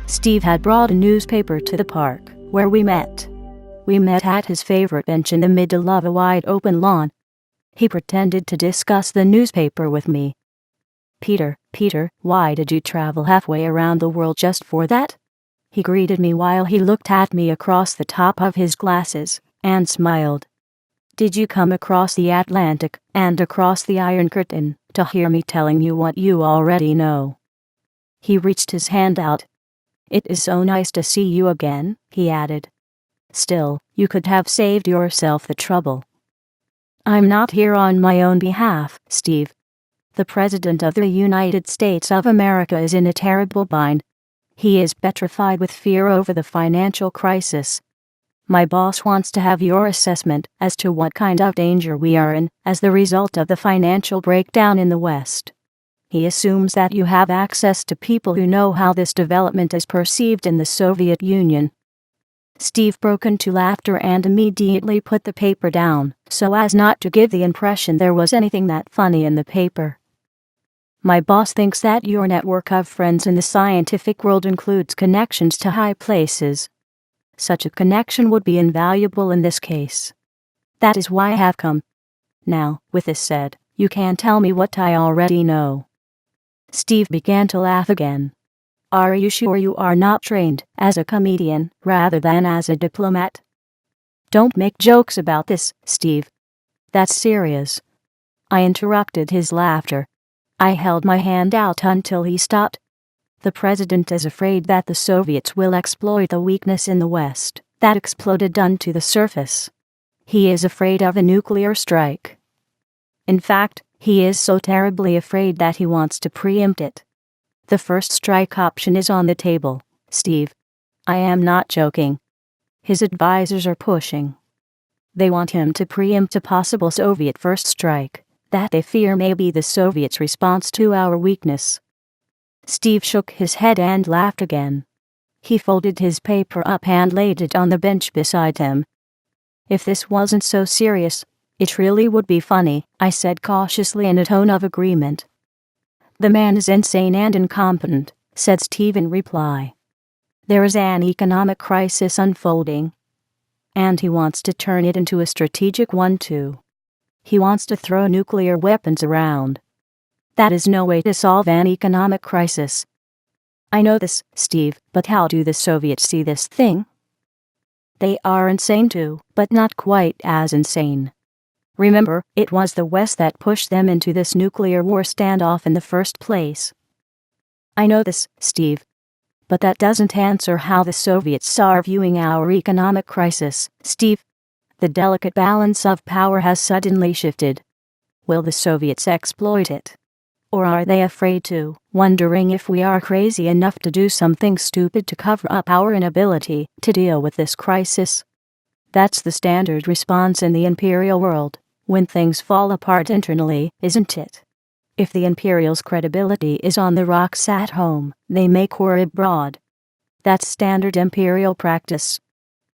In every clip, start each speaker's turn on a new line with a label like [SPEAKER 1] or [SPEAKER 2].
[SPEAKER 1] Steve had brought a newspaper to the park, where we met. We met at his favorite bench in the middle of a wide-open lawn. He pretended to discuss the newspaper with me. Peter, why did you travel halfway around the world just for that?" He greeted me while he looked at me across the top of his glasses, and smiled. "Did you come across the Atlantic, and across the Iron Curtain, to hear me telling you what you already know?" He reached his hand out. "It is so nice to see you again," he added. "Still, you could have saved yourself the trouble." "I'm not here on my own behalf, Steve. The President of the United States of America is in a terrible bind. He is petrified with fear over the financial crisis. My boss wants to have your assessment as to what kind of danger we are in as the result of the financial breakdown in the West. He assumes that you have access to people who know how this development is perceived in the Soviet Union." Steve broke into laughter and immediately put the paper down, so as not to give the impression there was anything that funny in the paper. "My boss thinks that your network of friends in the scientific world includes connections to high places. Such a connection would be invaluable in this case. That is why I have come. Now, with this said, you can tell me what I already know." Steve began to laugh again. "Are you sure you are not trained as a comedian rather than as a diplomat?" "Don't make jokes about this, Steve. That's serious." I interrupted his laughter. I held my hand out until he stopped. "The president is afraid that the Soviets will exploit the weakness in the West that exploded onto the surface. He is afraid of a nuclear strike. In fact, he is so terribly afraid that he wants to preempt it. The first strike option is on the table, Steve. I am not joking. His advisors are pushing. They want him to preempt a possible Soviet first strike that they fear may be the Soviets' response to our weakness." Steve shook his head and laughed again. He folded his paper up and laid it on the bench beside him. "If this wasn't so serious, it really would be funny," I said cautiously in a tone of agreement. "The man is insane and incompetent," said Steve in reply. "There is an economic crisis unfolding. And he wants to turn it into a strategic one too. He wants to throw nuclear weapons around. That is no way to solve an economic crisis. I know this, Steve, but how do the Soviets see this thing? They are insane too, but not quite as insane. Remember, it was the West that pushed them into this nuclear war standoff in the first place." "I know this, Steve. But that doesn't answer how the Soviets are viewing our economic crisis, Steve. The delicate balance of power has suddenly shifted. Will the Soviets exploit it? Or are they afraid to, wondering if we are crazy enough to do something stupid to cover up our inability to deal with this crisis? That's the standard response in the imperial world, when things fall apart internally, isn't it? If the imperial's credibility is on the rocks at home, they make war abroad. That's standard imperial practice.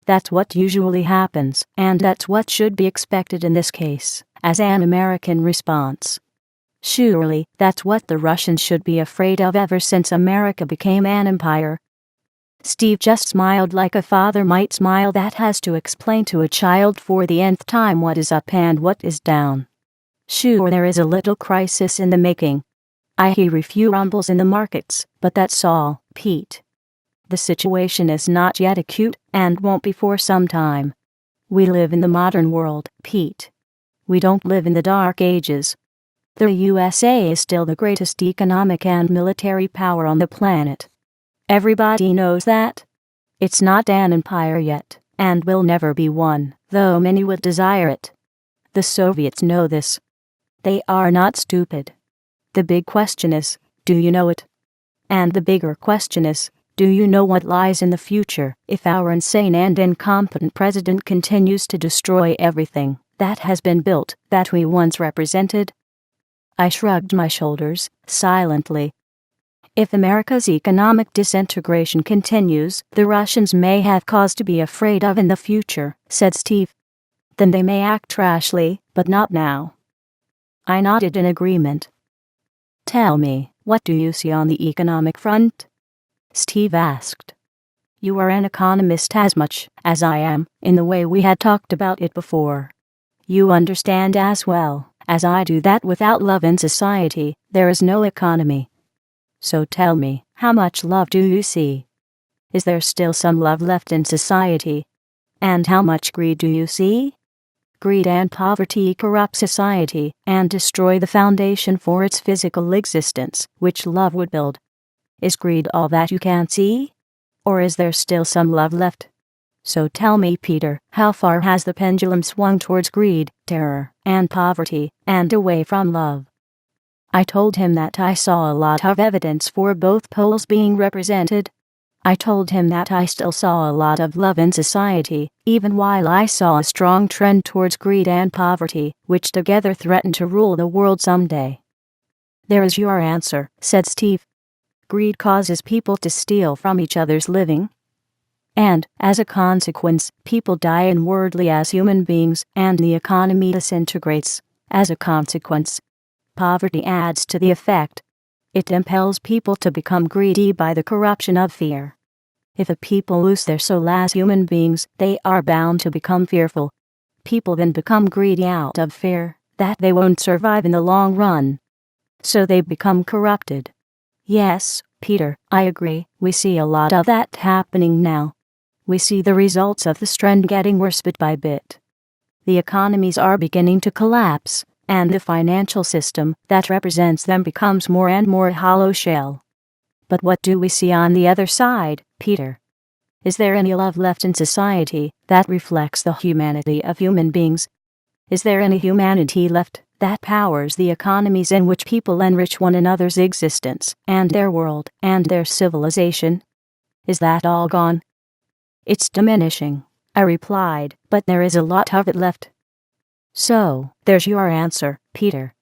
[SPEAKER 1] That's what usually happens, and that's what should be expected in this case, as an American response. Surely, that's what the Russians should be afraid of ever since America became an empire." Steve just smiled like a father might smile that has to explain to a child for the nth time what is up and what is down. "Sure, there is a little crisis in the making. I hear a few rumbles in the markets, but that's all, Pete. The situation is not yet acute, and won't be for some time. We live in the modern world, Pete. We don't live in the Dark Ages. The USA is still the greatest economic and military power on the planet. Everybody knows that. It's not an empire yet, and will never be one, though many would desire it. The Soviets know this. They are not stupid. The big question is, do you know it? And the bigger question is, do you know what lies in the future if our insane and incompetent president continues to destroy everything that has been built, that we once represented? I shrugged my shoulders, silently. If America's economic disintegration continues, the Russians may have cause to be afraid of in the future, said Steve. Then they may act rashly, but not now. I nodded in agreement. Tell me, what do you see on the economic front? Steve asked. You are an economist as much as I am, in the way we had talked about it before. You understand as well as I do that without love in society, there is no economy. So tell me, how much love do you see? Is there still some love left in society? And how much greed do you see? Greed and poverty corrupt society and destroy the foundation for its physical existence, which love would build. Is greed all that you can see? Or is there still some love left? So tell me, Peter, how far has the pendulum swung towards greed, terror, and poverty, and away from love? I told him that I saw a lot of evidence for both poles being represented. I told him that I still saw a lot of love in society, even while I saw a strong trend towards greed and poverty, which together threaten to rule the world someday. There is your answer, said Steve. Greed causes people to steal from each other's living. And, as a consequence, people die inwardly as human beings, and the economy disintegrates. As a consequence, poverty adds to the effect. It impels people to become greedy by the corruption of fear. If a people lose their soul as human beings, they are bound to become fearful. People then become greedy out of fear that they won't survive in the long run. So they become corrupted. Yes, Peter, I agree, we see a lot of that happening now. We see the results of this trend getting worse bit by bit. The economies are beginning to collapse, and the financial system that represents them becomes more and more a hollow shell. But what do we see on the other side, Peter? Is there any love left in society that reflects the humanity of human beings? Is there any humanity left that powers the economies in which people enrich one another's existence, and their world, and their civilization? Is that all gone? It's diminishing, I replied, but there is a lot of it left. So, there's your answer, Peter.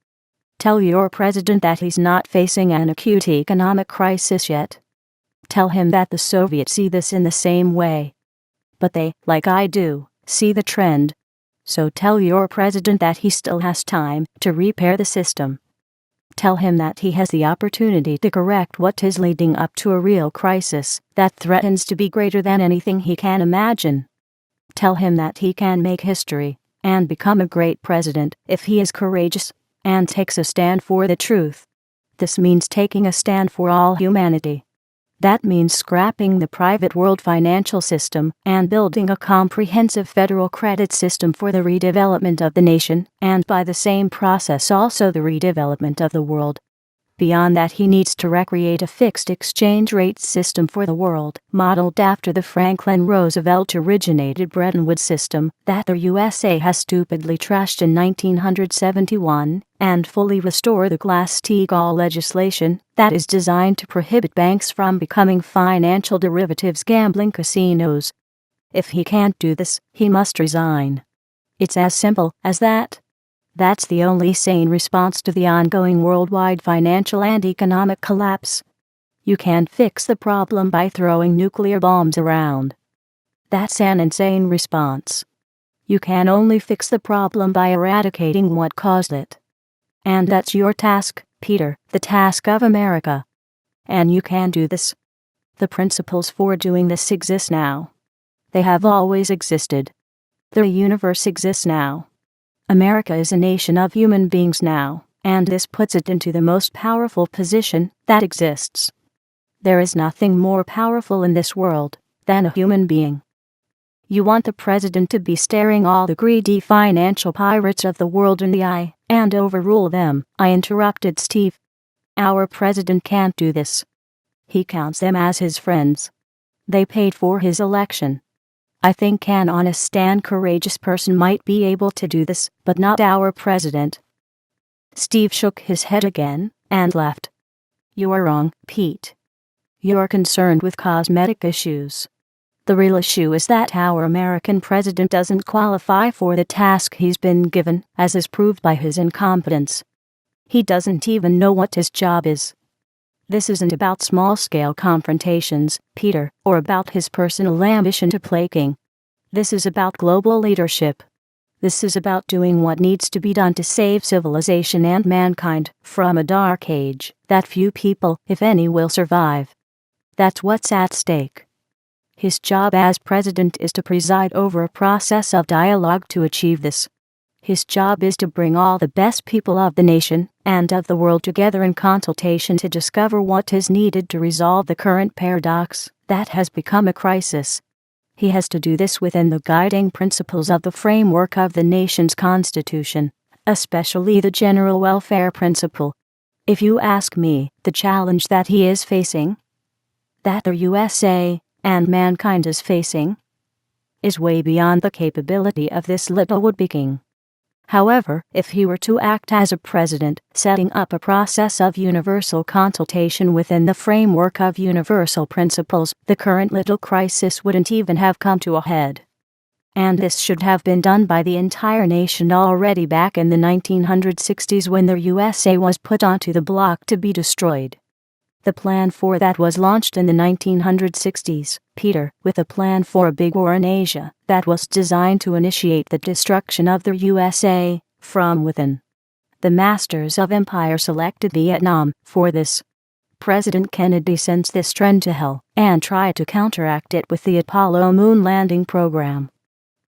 [SPEAKER 1] Tell your president that he's not facing an acute economic crisis yet. Tell him that the Soviets see this in the same way. But they, like I do, see the trend. So tell your president that he still has time to repair the system. Tell him that he has the opportunity to correct what is leading up to a real crisis that threatens to be greater than anything he can imagine. Tell him that he can make history and become a great president if he is courageous and takes a stand for the truth. This means taking a stand for all humanity. That means scrapping the private world financial system and building a comprehensive federal credit system for the redevelopment of the nation, and by the same process also the redevelopment of the world. Beyond that, he needs to recreate a fixed exchange rate system for the world, modeled after the Franklin Roosevelt-originated Bretton Woods system that the USA has stupidly trashed in 1971, and fully restore the Glass-Steagall legislation that is designed to prohibit banks from becoming financial derivatives gambling casinos. If he can't do this, he must resign. It's as simple as that. That's the only sane response to the ongoing worldwide financial and economic collapse. You can't fix the problem by throwing nuclear bombs around. That's an insane response. You can only fix the problem by eradicating what caused it. And that's your task, Peter, the task of America. And you can do this. The principles for doing this exist now. They have always existed. The universe exists now. America is a nation of human beings now, and this puts it into the most powerful position that exists. There is nothing more powerful in this world than a human being. You want the president to be staring all the greedy financial pirates of the world in the eye and overrule them, I interrupted Steve. Our president can't do this. He counts them as his friends. They paid for his election. I think an honest and courageous person might be able to do this, but not our president. Steve shook his head again and laughed. You are wrong, Pete. You're concerned with cosmetic issues. The real issue is that our American president doesn't qualify for the task he's been given, as is proved by his incompetence. He doesn't even know what his job is. This isn't about small-scale confrontations, Peter, or about his personal ambition to play king. This is about global leadership. This is about doing what needs to be done to save civilization and mankind from a dark age that few people, if any, will survive. That's what's at stake. His job as president is to preside over a process of dialogue to achieve this. His job is to bring all the best people of the nation and of the world together in consultation to discover what is needed to resolve the current paradox that has become a crisis. He has to do this within the guiding principles of the framework of the nation's constitution, especially the general welfare principle. If you ask me, the challenge that he is facing, that the USA and mankind is facing, is way beyond the capability of this little would-be king. However, if he were to act as a president, setting up a process of universal consultation within the framework of universal principles, the current little crisis wouldn't even have come to a head. And this should have been done by the entire nation already back in the 1960s when the USA was put onto the block to be destroyed. The plan for that was launched in the 1960s, Peter, with a plan for a big war in Asia that was designed to initiate the destruction of the USA from within. The masters of empire selected Vietnam for this. President Kennedy sensed this trend to hell and tried to counteract it with the Apollo moon landing program.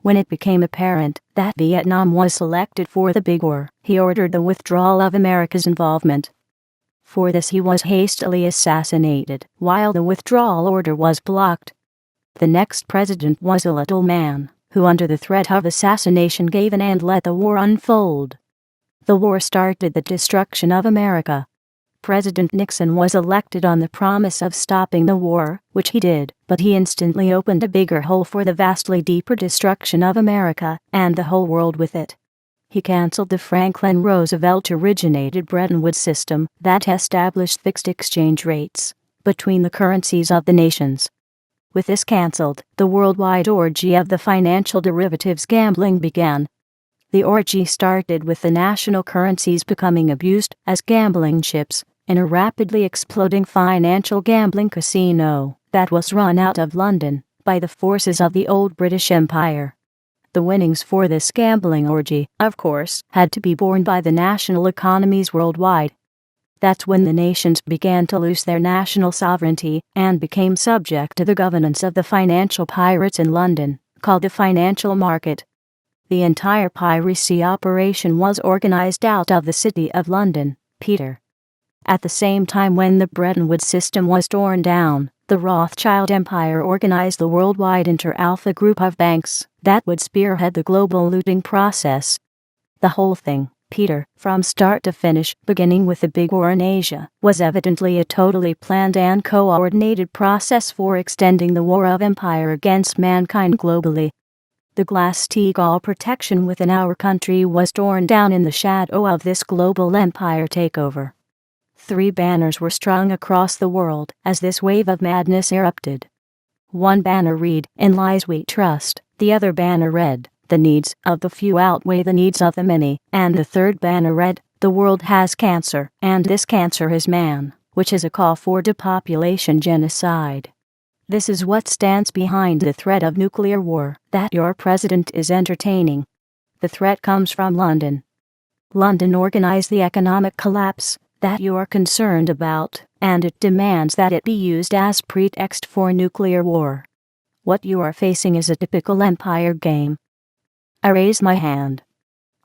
[SPEAKER 1] When it became apparent that Vietnam was selected for the big war, he ordered the withdrawal of America's involvement. For this he was hastily assassinated, while the withdrawal order was blocked. The next president was a little man, who under the threat of assassination gave in and let the war unfold. The war started the destruction of America. President Nixon was elected on the promise of stopping the war, which he did, but he instantly opened a bigger hole for the vastly deeper destruction of America, and the whole world with it. He canceled the Franklin Roosevelt-originated Bretton Woods system that established fixed exchange rates between the currencies of the nations. With this cancelled, the worldwide orgy of the financial derivatives gambling began. The orgy started with the national currencies becoming abused as gambling chips in a rapidly exploding financial gambling casino that was run out of London by the forces of the old British Empire. The winnings for this gambling orgy, of course, had to be borne by the national economies worldwide. That's when the nations began to lose their national sovereignty and became subject to the governance of the financial pirates in London, called the financial market. The entire piracy operation was organized out of the city of London, Peter. At the same time when the Bretton Woods system was torn down, the Rothschild Empire organized the worldwide Inter-Alpha group of banks that would spearhead the global looting process. The whole thing, Peter, from start to finish, beginning with the big war in Asia, was evidently a totally planned and coordinated process for extending the war of empire against mankind globally. The Glass-Steagall protection within our country was torn down in the shadow of this global empire takeover. 3 banners were strung across the world as this wave of madness erupted. One banner read, "In lies we trust," the other banner read, "The needs of the few outweigh the needs of the many," and the third banner read, "The world has cancer, and this cancer is man," which is a call for depopulation genocide. This is what stands behind the threat of nuclear war that your president is entertaining. The threat comes from London. London organized the economic collapse that you are concerned about, and it demands that it be used as pretext for nuclear war. What you are facing is a typical empire game. I raise my hand.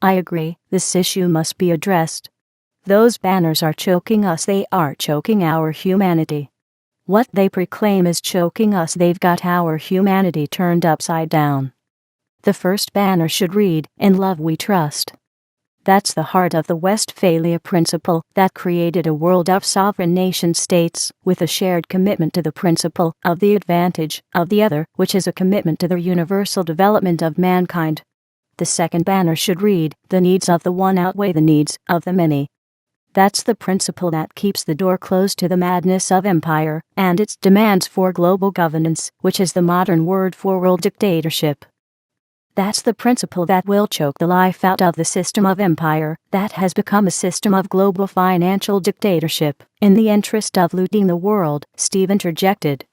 [SPEAKER 1] I agree, this issue must be addressed. Those banners are choking us, they are choking our humanity. What they proclaim is choking us, they've got our humanity turned upside down. The first banner should read, "In love we trust." That's the heart of the Westphalia Principle that created a world of sovereign nation-states with a shared commitment to the principle of the advantage of the other, which is a commitment to the universal development of mankind. The second banner should read, "The needs of the one outweigh the needs of the many." That's the principle that keeps the door closed to the madness of empire and its demands for global governance, which is the modern word for world dictatorship. That's the principle that will choke the life out of the system of empire that has become a system of global financial dictatorship, in the interest of looting the world, Steve interjected.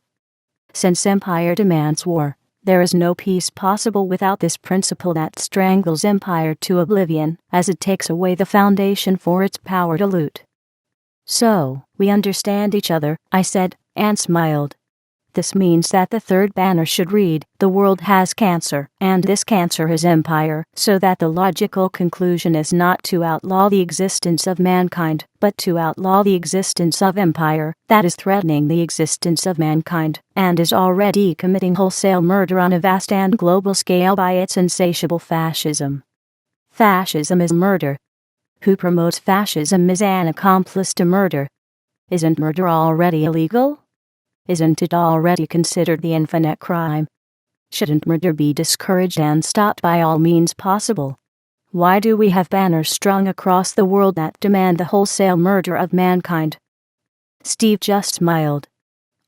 [SPEAKER 1] Since empire demands war, there is no peace possible without this principle that strangles empire to oblivion, as it takes away the foundation for its power to loot. So, we understand each other, I said, and smiled. This means that the third banner should read, "The world has cancer, and this cancer is empire," so that the logical conclusion is not to outlaw the existence of mankind, but to outlaw the existence of empire that is threatening the existence of mankind, and is already committing wholesale murder on a vast and global scale by its insatiable fascism. Fascism is murder. Who promotes fascism is an accomplice to murder. Isn't murder already illegal? Isn't it already considered the infinite crime? Shouldn't murder be discouraged and stopped by all means possible? Why do we have banners strung across the world that demand the wholesale murder of mankind? Steve just smiled.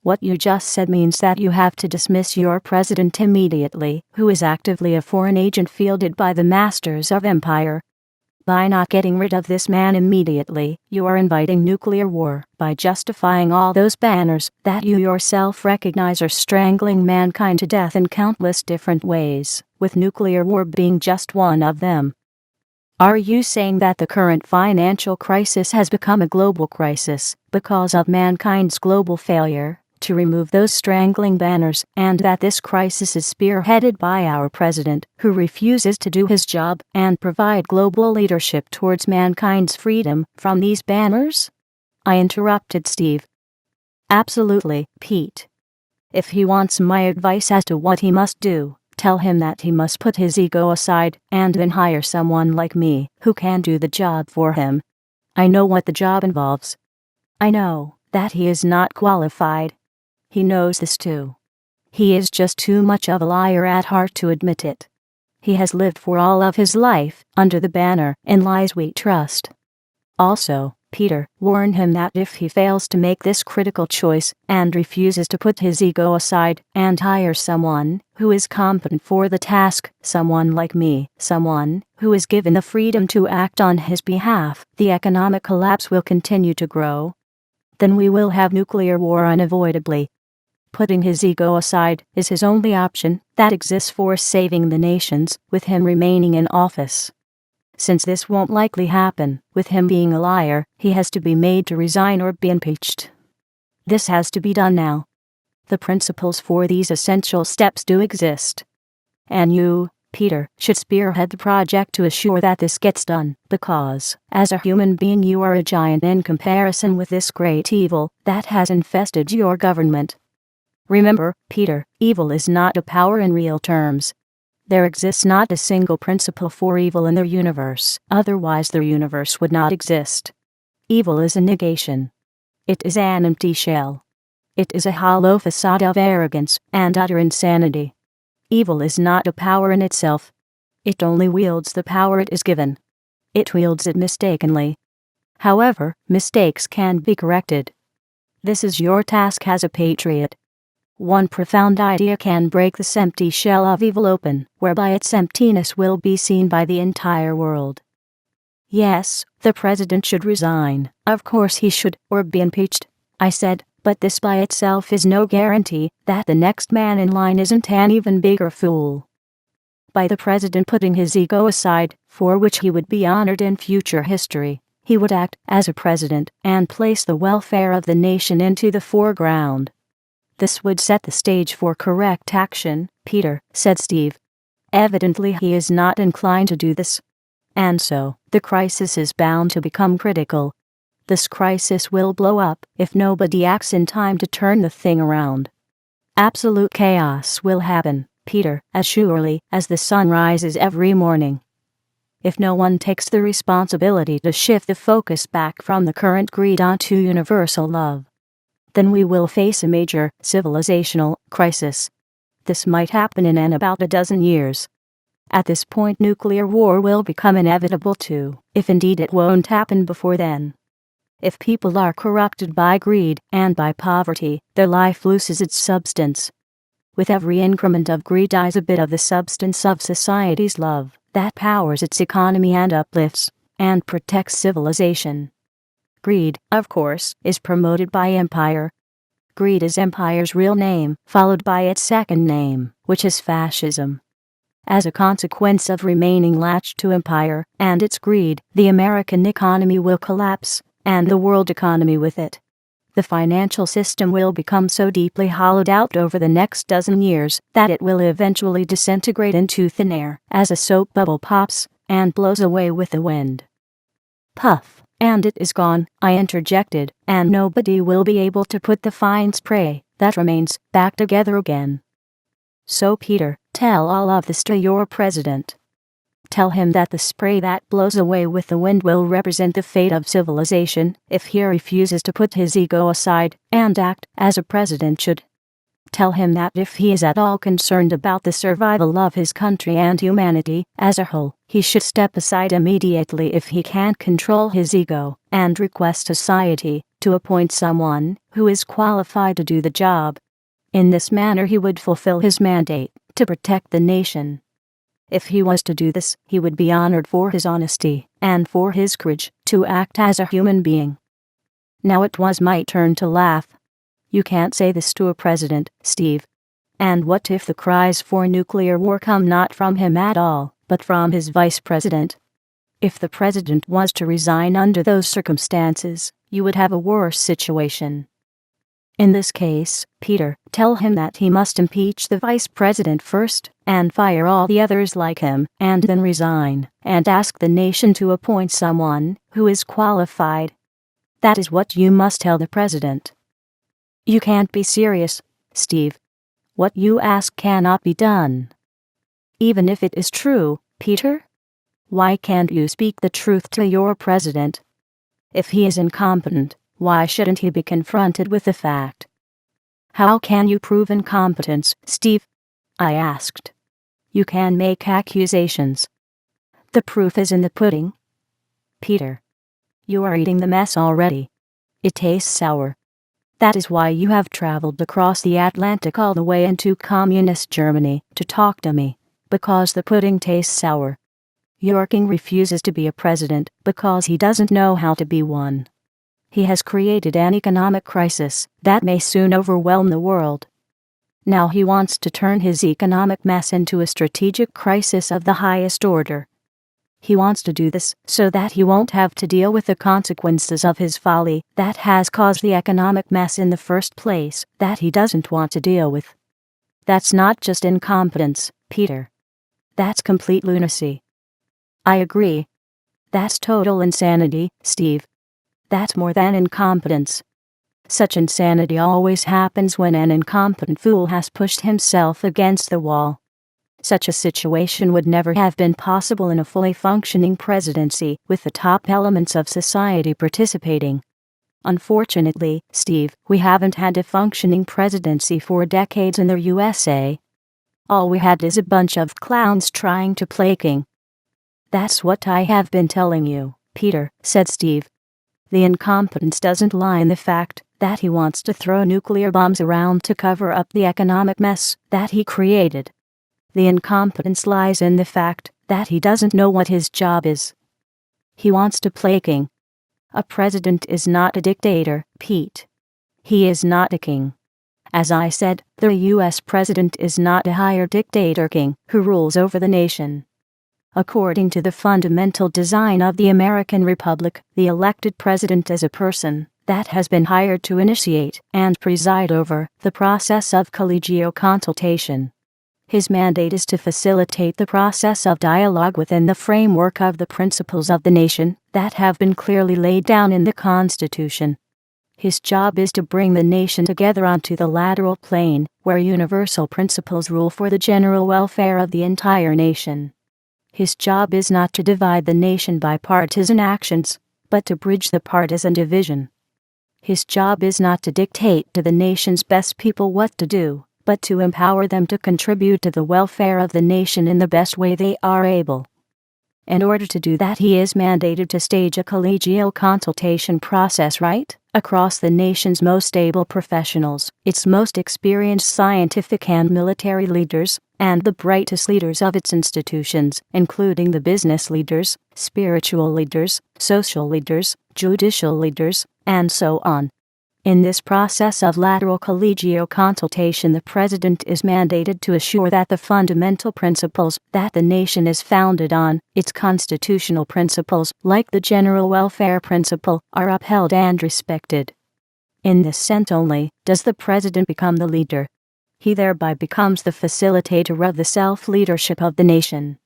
[SPEAKER 1] What you just said means that you have to dismiss your president immediately, who is actively a foreign agent fielded by the masters of empire. By not getting rid of this man immediately, you are inviting nuclear war by justifying all those banners that you yourself recognize are strangling mankind to death in countless different ways, with nuclear war being just one of them. Are you saying that the current financial crisis has become a global crisis because of mankind's global failure to remove those strangling banners, and that this crisis is spearheaded by our president, who refuses to do his job and provide global leadership towards mankind's freedom from these banners? I interrupted Steve. Absolutely, Pete. If he wants my advice as to what he must do, tell him that he must put his ego aside and then hire someone like me who can do the job for him. I know what the job involves. I know that he is not qualified. He knows this too. He is just too much of a liar at heart to admit it. He has lived for all of his life under the banner "In lies we trust." Also, Peter, warn him that if he fails to make this critical choice and refuses to put his ego aside and hire someone who is competent for the task, someone like me, someone who is given the freedom to act on his behalf, the economic collapse will continue to grow. Then we will have nuclear war unavoidably. Putting his ego aside is his only option that exists for saving the nations, with him remaining in office. Since this won't likely happen, with him being a liar, he has to be made to resign or be impeached. This has to be done now. The principles for these essential steps do exist. And you, Peter, should spearhead the project to assure that this gets done, because, as a human being, you are a giant in comparison with this great evil that has infested your government. Remember, Peter, evil is not a power in real terms. There exists not a single principle for evil in the universe, otherwise the universe would not exist. Evil is a negation. It is an empty shell. It is a hollow facade of arrogance and utter insanity. Evil is not a power in itself. It only wields the power it is given. It wields it mistakenly. However, mistakes can be corrected. This is your task as a patriot. One profound idea can break this empty shell of evil open, whereby its emptiness will be seen by the entire world. Yes, the president should resign. Of course he should, or be impeached, I said, but this by itself is no guarantee that the next man in line isn't an even bigger fool. By the president putting his ego aside, for which he would be honored in future history, he would act as a president and place the welfare of the nation into the foreground. This would set the stage for correct action, Peter, said Steve. Evidently he is not inclined to do this. And so, the crisis is bound to become critical. This crisis will blow up if nobody acts in time to turn the thing around. Absolute chaos will happen, Peter, as surely as the sun rises every morning. if no one takes the responsibility to shift the focus back from the current greed onto universal love, then we will face a major civilizational crisis. This might happen in about a dozen years. At this point, nuclear war will become inevitable too, if indeed it won't happen before then. If people are corrupted by greed and by poverty, their life loses its substance. With every increment of greed dies a bit of the substance of society's love that powers its economy and uplifts and protects civilization. Greed, of course, is promoted by empire. Greed is empire's real name, followed by its second name, which is fascism. As a consequence of remaining latched to empire and its greed, the American economy will collapse, and the world economy with it. The financial system will become so deeply hollowed out over the next dozen years that it will eventually disintegrate into thin air as a soap bubble pops and blows away with the wind. Puff, and it is gone, I interjected, and nobody will be able to put the fine spray that remains back together again. So Peter, tell all of this to your president. Tell him that the spray that blows away with the wind will represent the fate of civilization if he refuses to put his ego aside and act as a president should. Tell him that if he is at all concerned about the survival of his country and humanity as a whole, he should step aside immediately if he can't control his ego and request society to appoint someone who is qualified to do the job. In this manner he would fulfill his mandate to protect the nation. If he was to do this, he would be honored for his honesty and for his courage to act as a human being. Now it was my turn to laugh. You can't say this to a president, Steve. And what if the cries for nuclear war come not from him at all, but from his vice president? If the president was to resign under those circumstances, you would have a worse situation. In this case, Peter, tell him that he must impeach the vice president first, and fire all the others like him, and then resign, and ask the nation to appoint someone who is qualified. That is what you must tell the president. You can't be serious, Steve. What you ask cannot be done. Even if it is true, Peter? Why can't you speak the truth to your president? If he is incompetent, why shouldn't he be confronted with the fact? How can you prove incompetence, Steve? I asked. You can make accusations. The proof is in the pudding. Peter, you are eating the mess already. It tastes sour. That is why you have traveled across the Atlantic all the way into communist Germany to talk to me, because the pudding tastes sour. Your king refuses to be a president because he doesn't know how to be one. He has created an economic crisis that may soon overwhelm the world. Now he wants to turn his economic mess into a strategic crisis of the highest order. He wants to do this so that he won't have to deal with the consequences of his folly that has caused the economic mess in the first place that he doesn't want to deal with. That's not just incompetence, Peter. That's complete lunacy. I agree. That's total insanity, Steve. That's more than incompetence. Such insanity always happens when an incompetent fool has pushed himself against the wall. Such a situation would never have been possible in a fully functioning presidency with the top elements of society participating. Unfortunately, Steve, we haven't had a functioning presidency for decades in the USA. All we had is a bunch of clowns trying to play king. That's what I have been telling you, Peter, said Steve. The incompetence doesn't lie in the fact that he wants to throw nuclear bombs around to cover up the economic mess that he created. The incompetence lies in the fact that he doesn't know what his job is. He wants to play king. A president is not a dictator, Pete. He is not a king. As I said, the U.S. president is not a hired dictator king who rules over the nation. According to the fundamental design of the American Republic, the elected president is a person that has been hired to initiate and preside over the process of collegial consultation. His mandate is to facilitate the process of dialogue within the framework of the principles of the nation that have been clearly laid down in the Constitution. His job is to bring the nation together onto the lateral plane, where universal principles rule for the general welfare of the entire nation. His job is not to divide the nation by partisan actions, but to bridge the partisan division. His job is not to dictate to the nation's best people what to do, but to empower them to contribute to the welfare of the nation in the best way they are able. In order to do that, he is mandated to stage a collegial consultation process right across the nation's most able professionals, its most experienced scientific and military leaders, and the brightest leaders of its institutions, including the business leaders, spiritual leaders, social leaders, judicial leaders, and so on. In this process of lateral collegial consultation, the president is mandated to assure that the fundamental principles that the nation is founded on, its constitutional principles, like the general welfare principle, are upheld and respected. In this sense only does the president become the leader. He thereby becomes the facilitator of the self-leadership of the nation.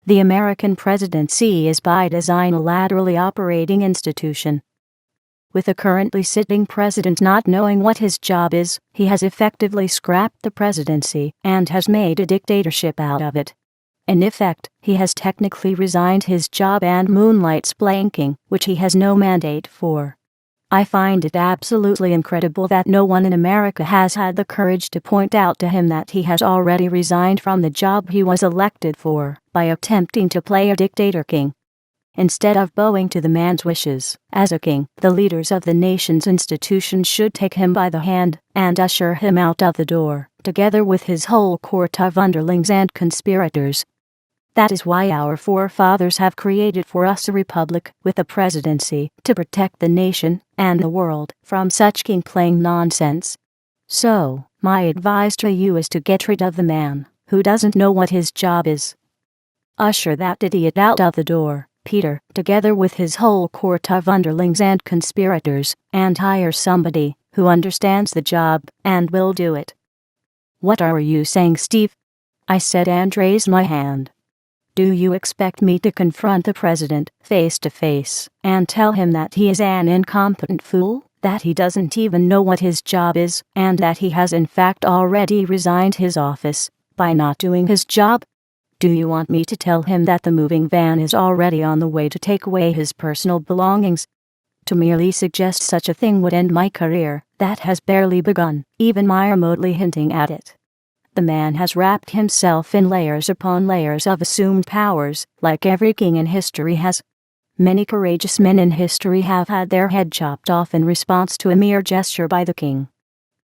[SPEAKER 1] The American presidency is by design a laterally operating institution. With the currently sitting president not knowing what his job is, he has effectively scrapped the presidency and has made a dictatorship out of it. In effect, he has technically resigned his job and moonlights blanking, which he has no mandate for. I find it absolutely incredible that no one in America has had the courage to point out to him that he has already resigned from the job he was elected for by attempting to play a dictator king. Instead of bowing to the man's wishes, as a king, the leaders of the nation's institutions should take him by the hand and usher him out of the door, together with his whole court of underlings and conspirators. That is why our forefathers have created for us a republic with a presidency to protect the nation and the world from such king-playing nonsense. So, my advice to you is to get rid of the man who doesn't know what his job is. Usher that idiot out of the door, Peter, together with his whole court of underlings and conspirators, and hire somebody who understands the job and will do it. What are you saying, Steve? I said and raised my hand. Do you expect me to confront the president face to face and tell him that he is an incompetent fool, that he doesn't even know what his job is, and that he has in fact already resigned his office by not doing his job? Do you want me to tell him that the moving van is already on the way to take away his personal belongings? To merely suggest such a thing would end my career, that has barely begun, even my remotely hinting at it. The man has wrapped himself in layers upon layers of assumed powers, like every king in history has. Many courageous men in history have had their head chopped off in response to a mere gesture by the king.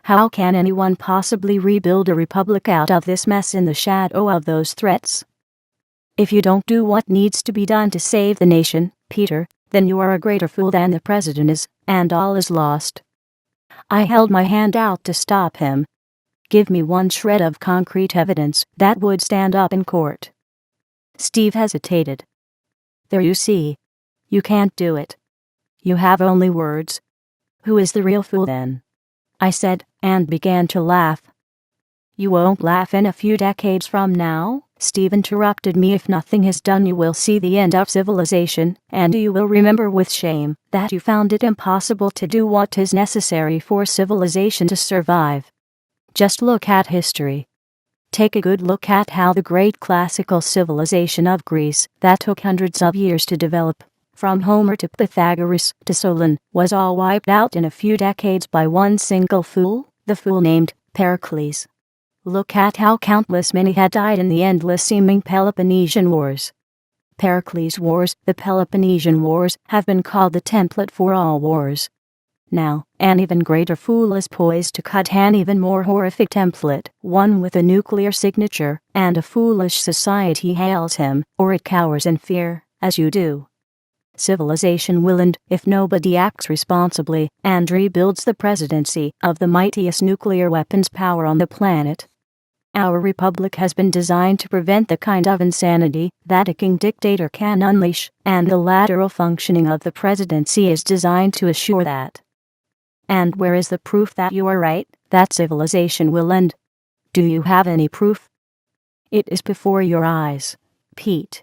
[SPEAKER 1] How can anyone possibly rebuild a republic out of this mess in the shadow of those threats? If you don't do what needs to be done to save the nation, Peter, then you are a greater fool than the president is, and all is lost. I held my hand out to stop him. Give me one shred of concrete evidence that would stand up in court. Steve hesitated. There, you see. You can't do it. You have only words. Who is the real fool then? I said, and began to laugh. You won't laugh in a few decades from now, Steve interrupted me. If nothing is done, you will see the end of civilization, and you will remember with shame that you found it impossible to do what is necessary for civilization to survive. Just look at history. Take a good look at how the great classical civilization of Greece, that took hundreds of years to develop, from Homer to Pythagoras to Solon, was all wiped out in a few decades by one single fool, the fool named Pericles. Look at how countless many had died in the endless-seeming Peloponnesian Wars. Pericles' Wars, the Peloponnesian Wars, have been called the template for all wars. Now, an even greater fool is poised to cut an even more horrific template, one with a nuclear signature, and a foolish society hails him, or it cowers in fear, as you do. Civilization will end if nobody acts responsibly and rebuilds the presidency of the mightiest nuclear weapons power on the planet. Our republic has been designed to prevent the kind of insanity that a king dictator can unleash, and the lateral functioning of the presidency is designed to assure that. And where is the proof that you are right, that civilization will end? Do you have any proof? It is before your eyes, Pete.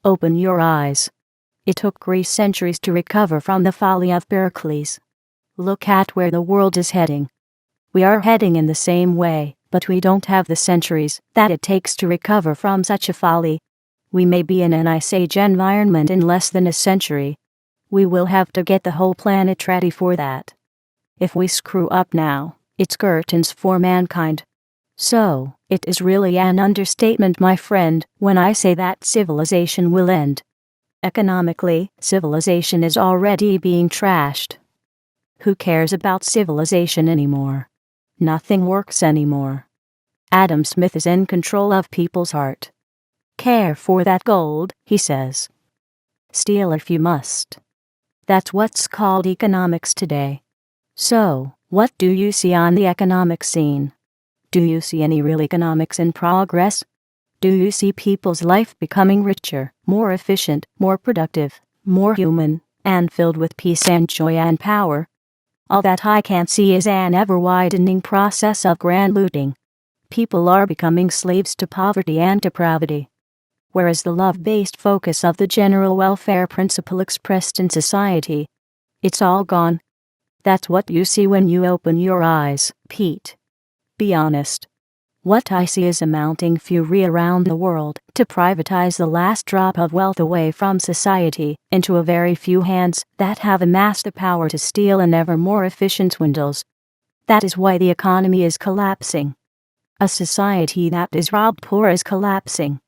[SPEAKER 1] Open your eyes. It took Greece centuries to recover from the folly of Pericles. Look at where the world is heading. We are heading in the same way, but we don't have the centuries that it takes to recover from such a folly. We may be in an ice age environment in less than a century. We will have to get the whole planet ready for that. If we screw up now, it's curtains for mankind. So, it is really an understatement, my friend, when I say that civilization will end. Economically, civilization is already being trashed. Who cares about civilization anymore? Nothing works anymore. Adam Smith is in control of people's heart. Care for that gold, he says. Steal if you must. That's what's called economics today. So, what do you see on the economic scene? Do you see any real economics in progress? Do you see people's life becoming richer, more efficient, more productive, more human, and filled with peace and joy and power? All that I can see is an ever-widening process of grand looting. People are becoming slaves to poverty and depravity. Whereas the love-based focus of the general welfare principle expressed in society, it's all gone. That's what you see when you open your eyes, Pete. Be honest. What I see is a mounting fury around the world to privatize the last drop of wealth away from society into a very few hands that have amassed the power to steal in ever more efficient swindles. That is why the economy is collapsing. A society that is robbed poor is collapsing.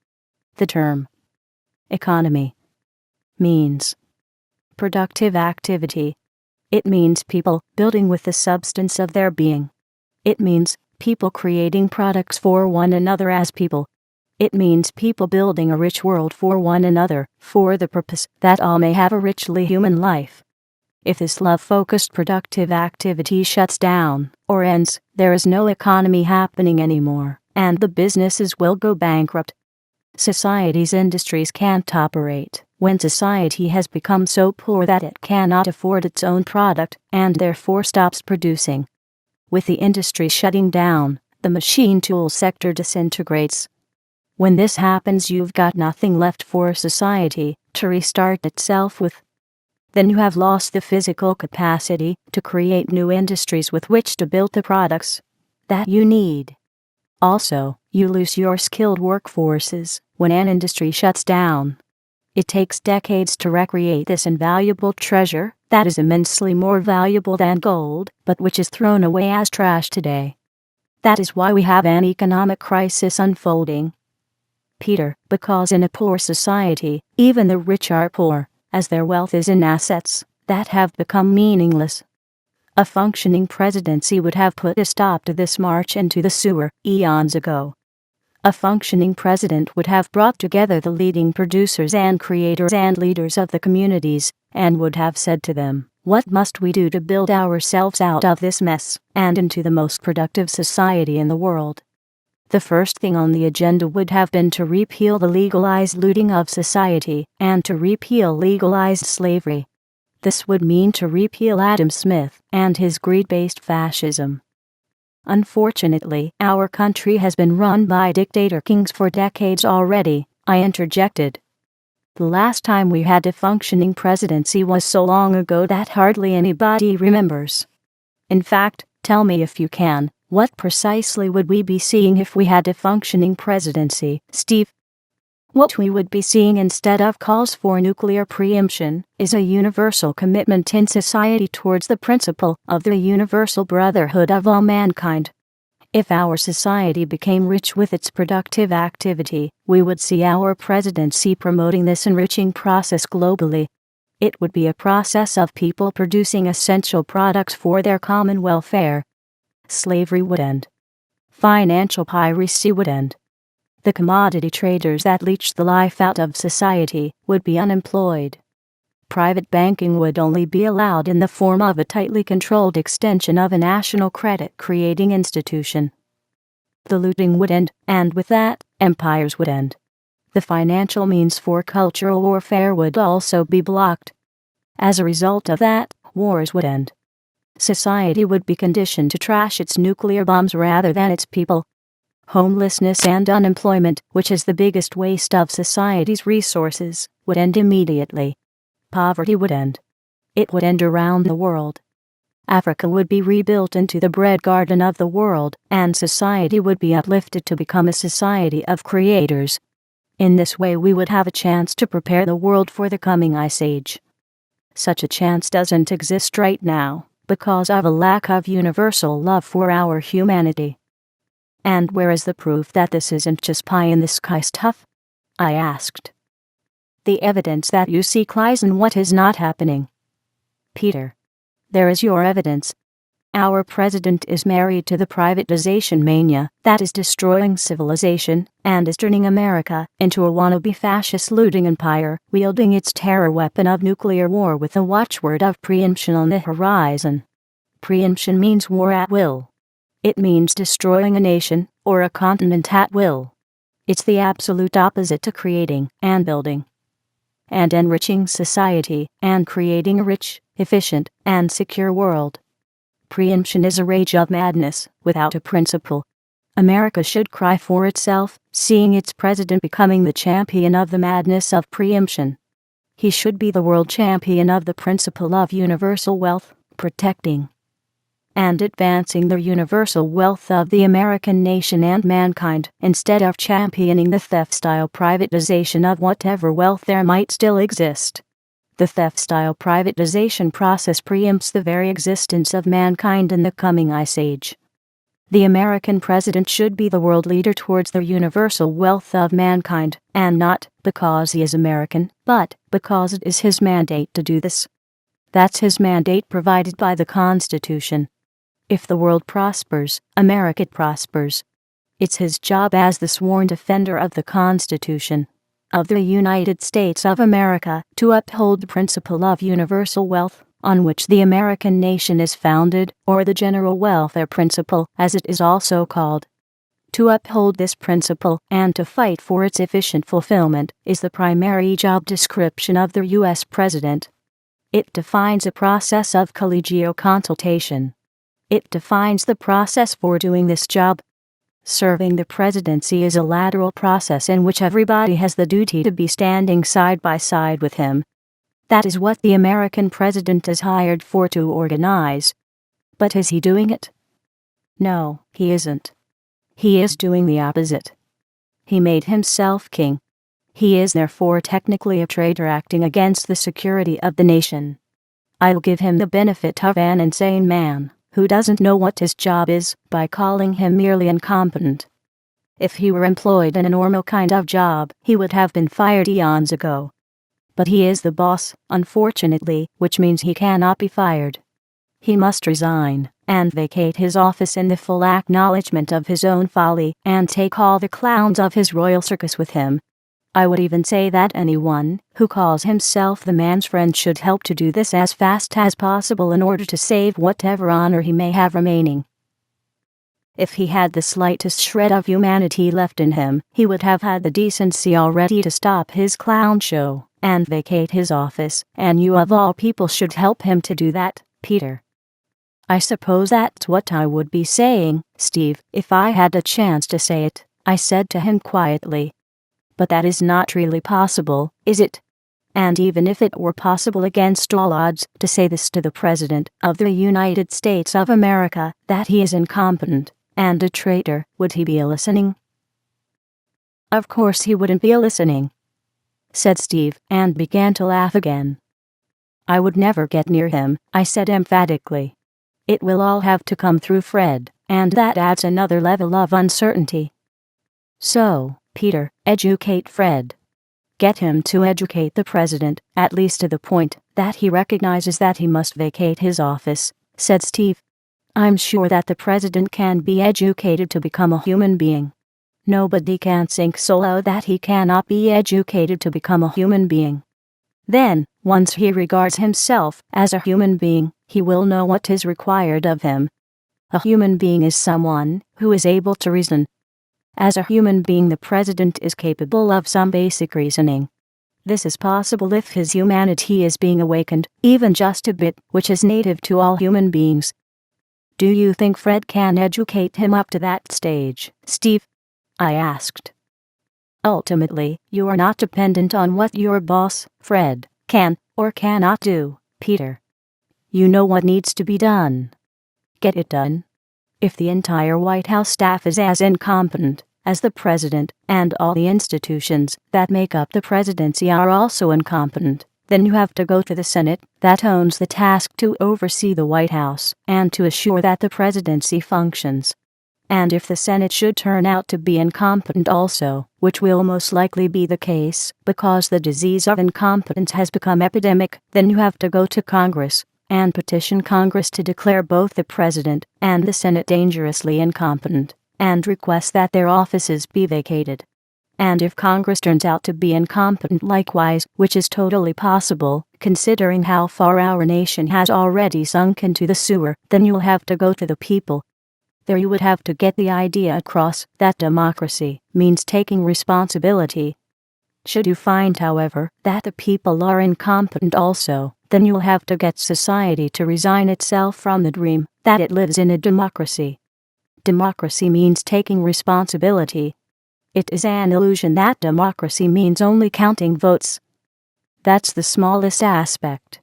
[SPEAKER 1] The term economy means productive activity. It means people building with the substance of their being. It means people creating products for one another as people. It means people building a rich world for one another, for the purpose that all may have a richly human life. If this love-focused productive activity shuts down, or ends, there is no economy happening anymore, and the businesses will go bankrupt. Society's industries can't operate when society has become so poor that it cannot afford its own product, and therefore stops producing. With the industry shutting down, the machine tool sector disintegrates. When this happens, you've got nothing left for society to restart itself with. Then you have lost the physical capacity to create new industries with which to build the products that you need. Also, you lose your skilled workforces when an industry shuts down. It takes decades to recreate this invaluable treasure that is immensely more valuable than gold, but which is thrown away as trash today. That is why we have an economic crisis unfolding, Peter, because in a poor society, even the rich are poor, as their wealth is in assets that have become meaningless. A functioning presidency would have put a stop to this march into the sewer eons ago. A functioning president would have brought together the leading producers and creators and leaders of the communities, and would have said to them, "What must we do to build ourselves out of this mess and into the most productive society in the world?" The first thing on the agenda would have been to repeal the legalized looting of society and to repeal legalized slavery. This would mean to repeal Adam Smith and his greed-based fascism. Unfortunately, our country has been run by dictator kings for decades already, I interjected. The last time we had a functioning presidency was so long ago that hardly anybody remembers. In fact, tell me if you can, what precisely would we be seeing if we had a functioning presidency, Steve? What we would be seeing instead of calls for nuclear preemption is a universal commitment in society towards the principle of the universal brotherhood of all mankind. If our society became rich with its productive activity, we would see our presidency promoting this enriching process globally. It would be a process of people producing essential products for their common welfare. Slavery would end. Financial piracy would end. The commodity traders that leached the life out of society would be unemployed. Private banking would only be allowed in the form of a tightly controlled extension of a national credit-creating institution. The looting would end, and with that, empires would end. The financial means for cultural warfare would also be blocked. As a result of that, wars would end. Society would be conditioned to trash its nuclear bombs rather than its people. Homelessness and unemployment, which is the biggest waste of society's resources, would end immediately. Poverty would end. It would end around the world. Africa would be rebuilt into the bread garden of the world, and society would be uplifted to become a society of creators. In this way we would have a chance to prepare the world for the coming ice age. Such a chance doesn't exist right now, because of a lack of universal love for our humanity. And where is the proof that this isn't just pie-in-the-sky stuff? I asked. The evidence that you seek lies in what is not happening. Peter. There is your evidence. Our president is married to the privatization mania that is destroying civilization and is turning America into a wannabe fascist looting empire, wielding its terror weapon of nuclear war with the watchword of preemption on the horizon. Preemption means war at will. It means destroying a nation or a continent at will. It's the absolute opposite to creating and building and enriching society and creating a rich, efficient, and secure world. Preemption is a rage of madness, without a principle. America should cry for itself, seeing its president becoming the champion of the madness of preemption. He should be the world champion of the principle of universal wealth, protecting and advancing the universal wealth of the American nation and mankind, instead of championing the theft-style privatization of whatever wealth there might still exist. The theft-style privatization process preempts the very existence of mankind in the coming ice age. The American president should be the world leader towards the universal wealth of mankind, and not because he is American, but because it is his mandate to do this. That's his mandate provided by the Constitution. If the world prospers, America prospers. It's his job as the sworn defender of the Constitution of the United States of America to uphold the principle of universal wealth, on which the American nation is founded, or the general welfare principle, as it is also called. To uphold this principle and to fight for its efficient fulfillment is the primary job description of the U.S. President. It defines a process of collegial consultation. It defines the process for doing this job. Serving the presidency is a lateral process in which everybody has the duty to be standing side by side with him. That is what the American president is hired for to organize. But is he doing it? No, he isn't. He is doing the opposite. He made himself king. He is therefore technically a traitor acting against the security of the nation. I'll give him the benefit of an insane man who doesn't know what his job is, by calling him merely incompetent. If he were employed in a normal kind of job, he would have been fired eons ago. But he is the boss, unfortunately, which means he cannot be fired. He must resign, and vacate his office in the full acknowledgement of his own folly, and take all the clowns of his royal circus with him. I would even say that anyone who calls himself the man's friend should help to do this as fast as possible in order to save whatever honor he may have remaining. If he had the slightest shred of humanity left in him, he would have had the decency already to stop his clown show and vacate his office, and you of all people should help him to do that, Peter. I suppose that's what I would be saying, Steve, if I had a chance to say it, I said to him quietly. But that is not really possible, is it? And even if it were possible against all odds to say this to the President of the United States of America, that he is incompetent and a traitor, would he be listening? Of course he wouldn't be listening, said Steve, and began to laugh again. I would never get near him, I said emphatically. It will all have to come through Fred, and that adds another level of uncertainty. So, Peter, educate Fred. Get him to educate the president, at least to the point that he recognizes that he must vacate his office, said Steve. I'm sure that the president can be educated to become a human being. Nobody can sink so low that he cannot be educated to become a human being. Then, once he regards himself as a human being, he will know what is required of him. A human being is someone who is able to reason. As a human being, the president is capable of some basic reasoning. This is possible if his humanity is being awakened, even just a bit, which is native to all human beings. Do you think Fred can educate him up to that stage, Steve? I asked. Ultimately, you are not dependent on what your boss, Fred, can or cannot do, Peter. You know what needs to be done. Get it done. If the entire White House staff is as incompetent as the president and all the institutions that make up the presidency are also incompetent, then you have to go to the Senate, that owns the task to oversee the White House and to assure that the presidency functions. And if the Senate should turn out to be incompetent also, which will most likely be the case because the disease of incompetence has become epidemic, then you have to go to Congress and petition Congress to declare both the President and the Senate dangerously incompetent, and request that their offices be vacated. And if Congress turns out to be incompetent likewise, which is totally possible, considering how far our nation has already sunk into the sewer, then you'll have to go to the people. There you would have to get the idea across that democracy means taking responsibility. Should you find, however, that the people are incompetent also, then you'll have to get society to resign itself from the dream that it lives in a democracy. Democracy means taking responsibility. It is an illusion that democracy means only counting votes. That's the smallest aspect.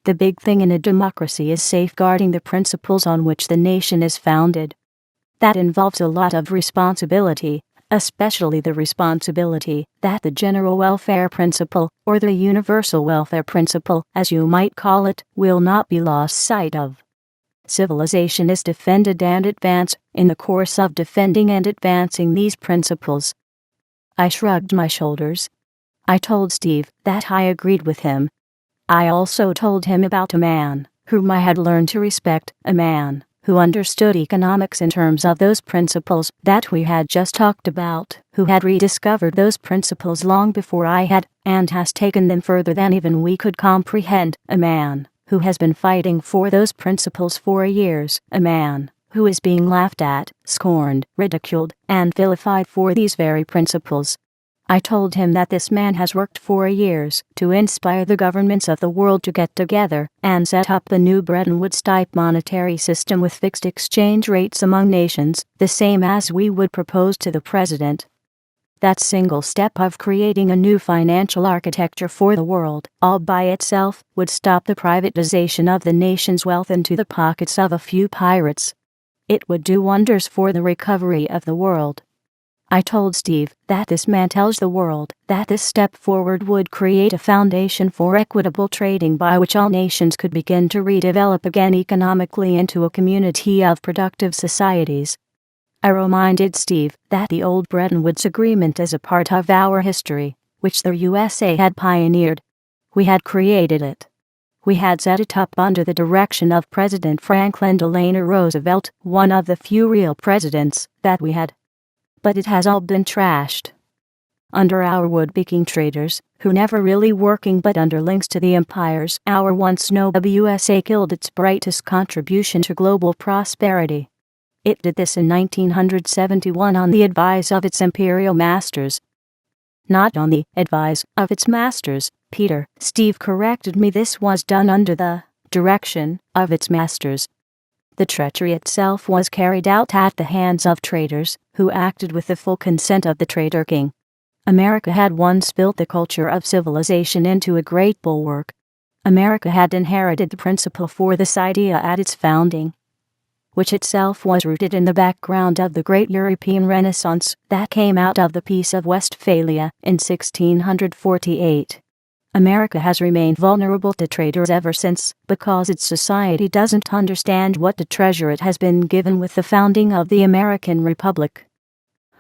[SPEAKER 1] The big thing in a democracy is safeguarding the principles on which the nation is founded. That involves a lot of responsibility, especially the responsibility that the general welfare principle, or the universal welfare principle, as you might call it, will not be lost sight of. Civilization is defended and advanced in the course of defending and advancing these principles. I shrugged my shoulders. I told Steve that I agreed with him. I also told him about a man whom I had learned to respect, a man who understood economics in terms of those principles that we had just talked about, who had rediscovered those principles long before I had, and has taken them further than even we could comprehend, a man who has been fighting for those principles for years, a man who is being laughed at, scorned, ridiculed, and vilified for these very principles. I told him that this man has worked for years to inspire the governments of the world to get together and set up a new Bretton Woods-type monetary system with fixed exchange rates among nations, the same as we would propose to the president. That single step of creating a new financial architecture for the world, all by itself, would stop the privatization of the nation's wealth into the pockets of a few pirates. It would do wonders for the recovery of the world. I told Steve that this man tells the world that this step forward would create a foundation for equitable trading by which all nations could begin to redevelop again economically into a community of productive societies. I reminded Steve that the old Bretton Woods Agreement is a part of our history, which the USA had pioneered. We had created it. We had set it up under the direction of President Franklin Delano Roosevelt, one of the few real presidents that we had. But it has all been trashed. Under our would-be king traders, who never really working but under links to the empires, our once noble USA killed its brightest contribution to global prosperity. It did this in 1971 on the advice of its imperial masters. Not on the advice of its masters, Peter. Steve corrected me. This was done under the direction of its masters. The treachery itself was carried out at the hands of traders, who acted with the full consent of the trader king. America had once built the culture of civilization into a great bulwark. America had inherited the principle for this idea at its founding, which itself was rooted in the background of the great European Renaissance that came out of the Peace of Westphalia in 1648. America has remained vulnerable to traders ever since, because its society doesn't understand what a treasure it has been given with the founding of the American Republic.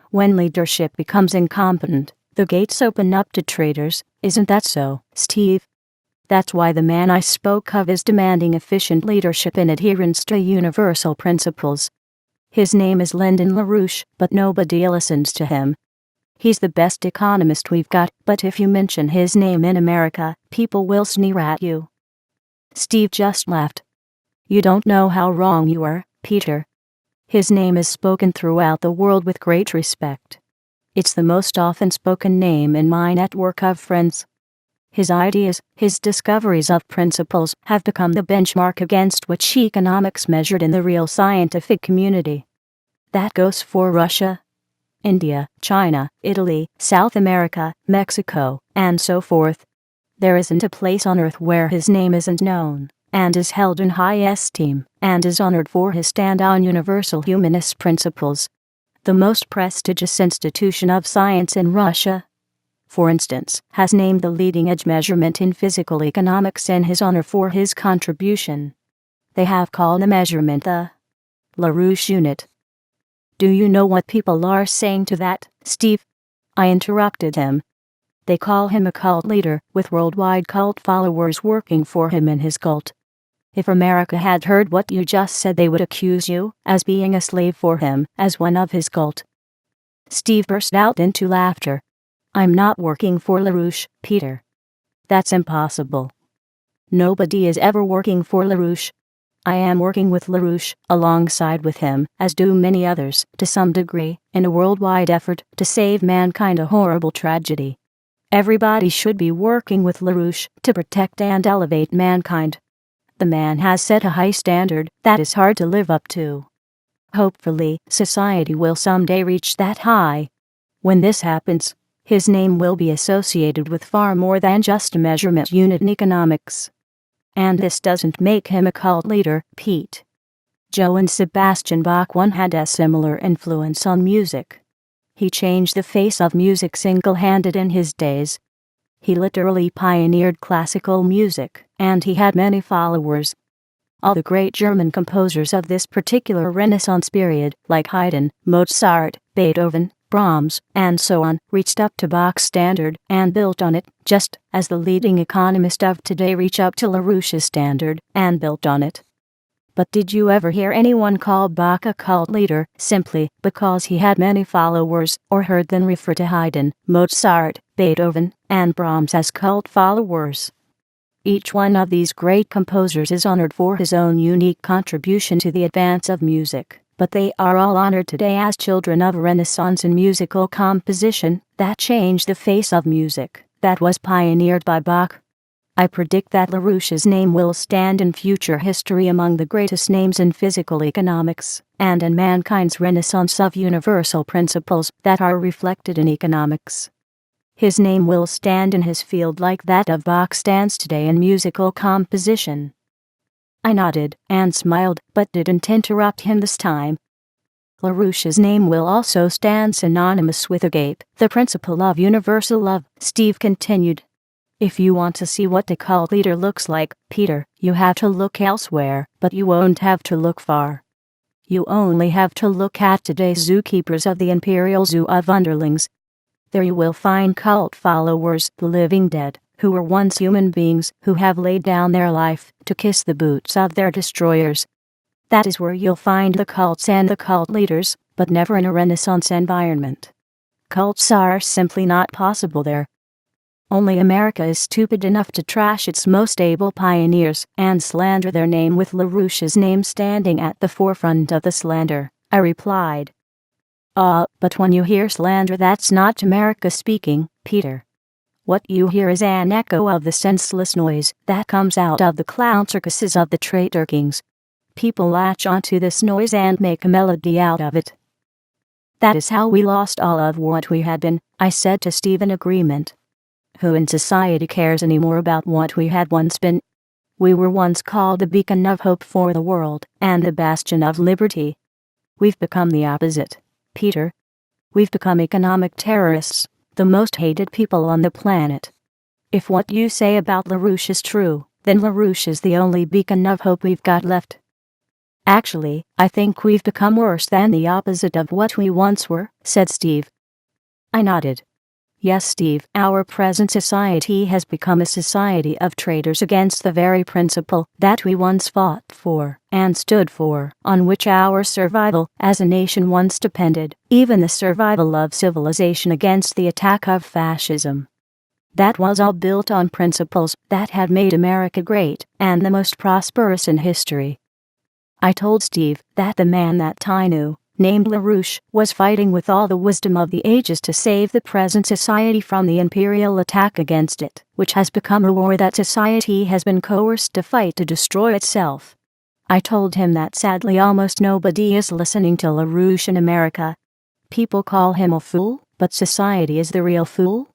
[SPEAKER 1] When leadership becomes incompetent, the gates open up to traders. Isn't that so, Steve? That's why the man I spoke of is demanding efficient leadership in adherence to universal principles. His name is Lyndon LaRouche, but nobody listens to him. He's the best economist we've got, but if you mention his name in America, people will sneer at you. Steve just laughed. You don't know how wrong you are, Peter. His name is spoken throughout the world with great respect. It's the most often spoken name in my network of friends. His ideas, his discoveries of principles, have become the benchmark against which economics measured in the real scientific community. That goes for Russia, India, China, Italy, South America, Mexico, and so forth. There isn't a place on earth where his name isn't known, and is held in high esteem, and is honored for his stand on universal humanist principles. the most prestigious institution of science in Russia, for instance, has named the leading-edge measurement in physical economics in his honor for his contribution. They have called the measurement the LaRouche unit. Do you know what people are saying to that, Steve? I interrupted him. They call him a cult leader, with worldwide cult followers working for him in his cult. If America had heard what you just said, they would accuse you, as being a slave for him, as one of his cult. Steve burst out into laughter. I'm not working for LaRouche, Peter. That's impossible. Nobody is ever working for LaRouche. I am working with LaRouche, alongside with him, as do many others, to some degree, in a worldwide effort to save mankind a horrible tragedy. Everybody should be working with LaRouche to protect and elevate mankind. The man has set a high standard that is hard to live up to. Hopefully, society will someday reach that high. When this happens, his name will be associated with far more than just a measurement unit in economics. And this doesn't make him a cult leader, Pete. Johann Sebastian Bach once had a similar influence on music. He changed the face of music single-handed in his days. He literally pioneered classical music, and he had many followers. All the great German composers of this particular Renaissance period, like Haydn, Mozart, Beethoven, Brahms, and so on, reached up to Bach's standard and built on it, just as the leading economists of today reach up to LaRouche's standard and built on it. But did you ever hear anyone call Bach a cult leader simply because he had many followers, or heard them refer to Haydn, Mozart, Beethoven, and Brahms as cult followers? Each one of these great composers is honored for his own unique contribution to the advance of music, but they are all honored today as children of a renaissance in musical composition that changed the face of music, that was pioneered by Bach. I predict that LaRouche's name will stand in future history among the greatest names in physical economics, and in mankind's renaissance of universal principles that are reflected in economics. His name will stand in his field like that of Bach stands today in musical composition. I nodded and smiled, but didn't interrupt him this time. LaRouche's name will also stand synonymous with agape, the principle of universal love, Steve continued. If you want to see what a cult leader looks like, Peter, you have to look elsewhere, but you won't have to look far. You only have to look at today's zookeepers of the Imperial Zoo of Underlings. There you will find cult followers, the living dead, who were once human beings who have laid down their life to kiss the boots of their destroyers. That is where you'll find the cults and the cult leaders, but never in a Renaissance environment. Cults are simply not possible there. Only America is stupid enough to trash its most able pioneers and slander their name with LaRouche's name standing at the forefront of the slander, I replied. But when you hear slander, that's not America speaking, Peter. What you hear is an echo of the senseless noise that comes out of the clown circuses of the traitor kings. People latch onto this noise and make a melody out of it. That is how we lost all of what we had been, I said to Steve in agreement. Who in society cares anymore about what we had once been? We were once called the beacon of hope for the world, and the bastion of liberty. We've become the opposite, Peter. We've become economic terrorists, the most hated people on the planet. If what you say about LaRouche is true, then LaRouche is the only beacon of hope we've got left. Actually, I think we've become worse than the opposite of what we once were, said Steve. I nodded. Yes, Steve, our present society has become a society of traitors against the very principle that we once fought for and stood for, on which our survival as a nation once depended, even the survival of civilization against the attack of fascism. That was all built on principles that had made America great and the most prosperous in history. I told Steve that the man that I knew, named LaRouche, was fighting with all the wisdom of the ages to save the present society from the imperial attack against it, which has become a war that society has been coerced to fight to destroy itself. I told him that sadly almost nobody is listening to LaRouche in America. People call him a fool, but society is the real fool.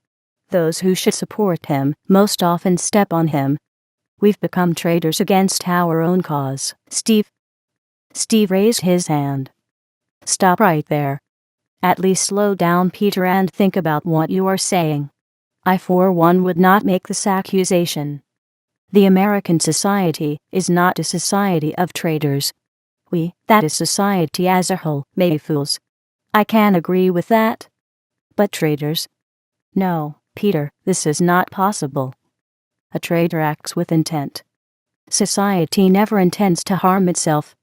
[SPEAKER 1] Those who should support him most often step on him. We've become traitors against our own cause, Steve. Steve raised his hand. Stop right there. At least slow down, Peter, and think about what you are saying. I for one would not make this accusation. The American society is not a society of traitors. We, that is society as a whole, may be fools. I can agree with that. But traitors? No, Peter, this is not possible. A traitor acts with intent. Society never intends to harm itself.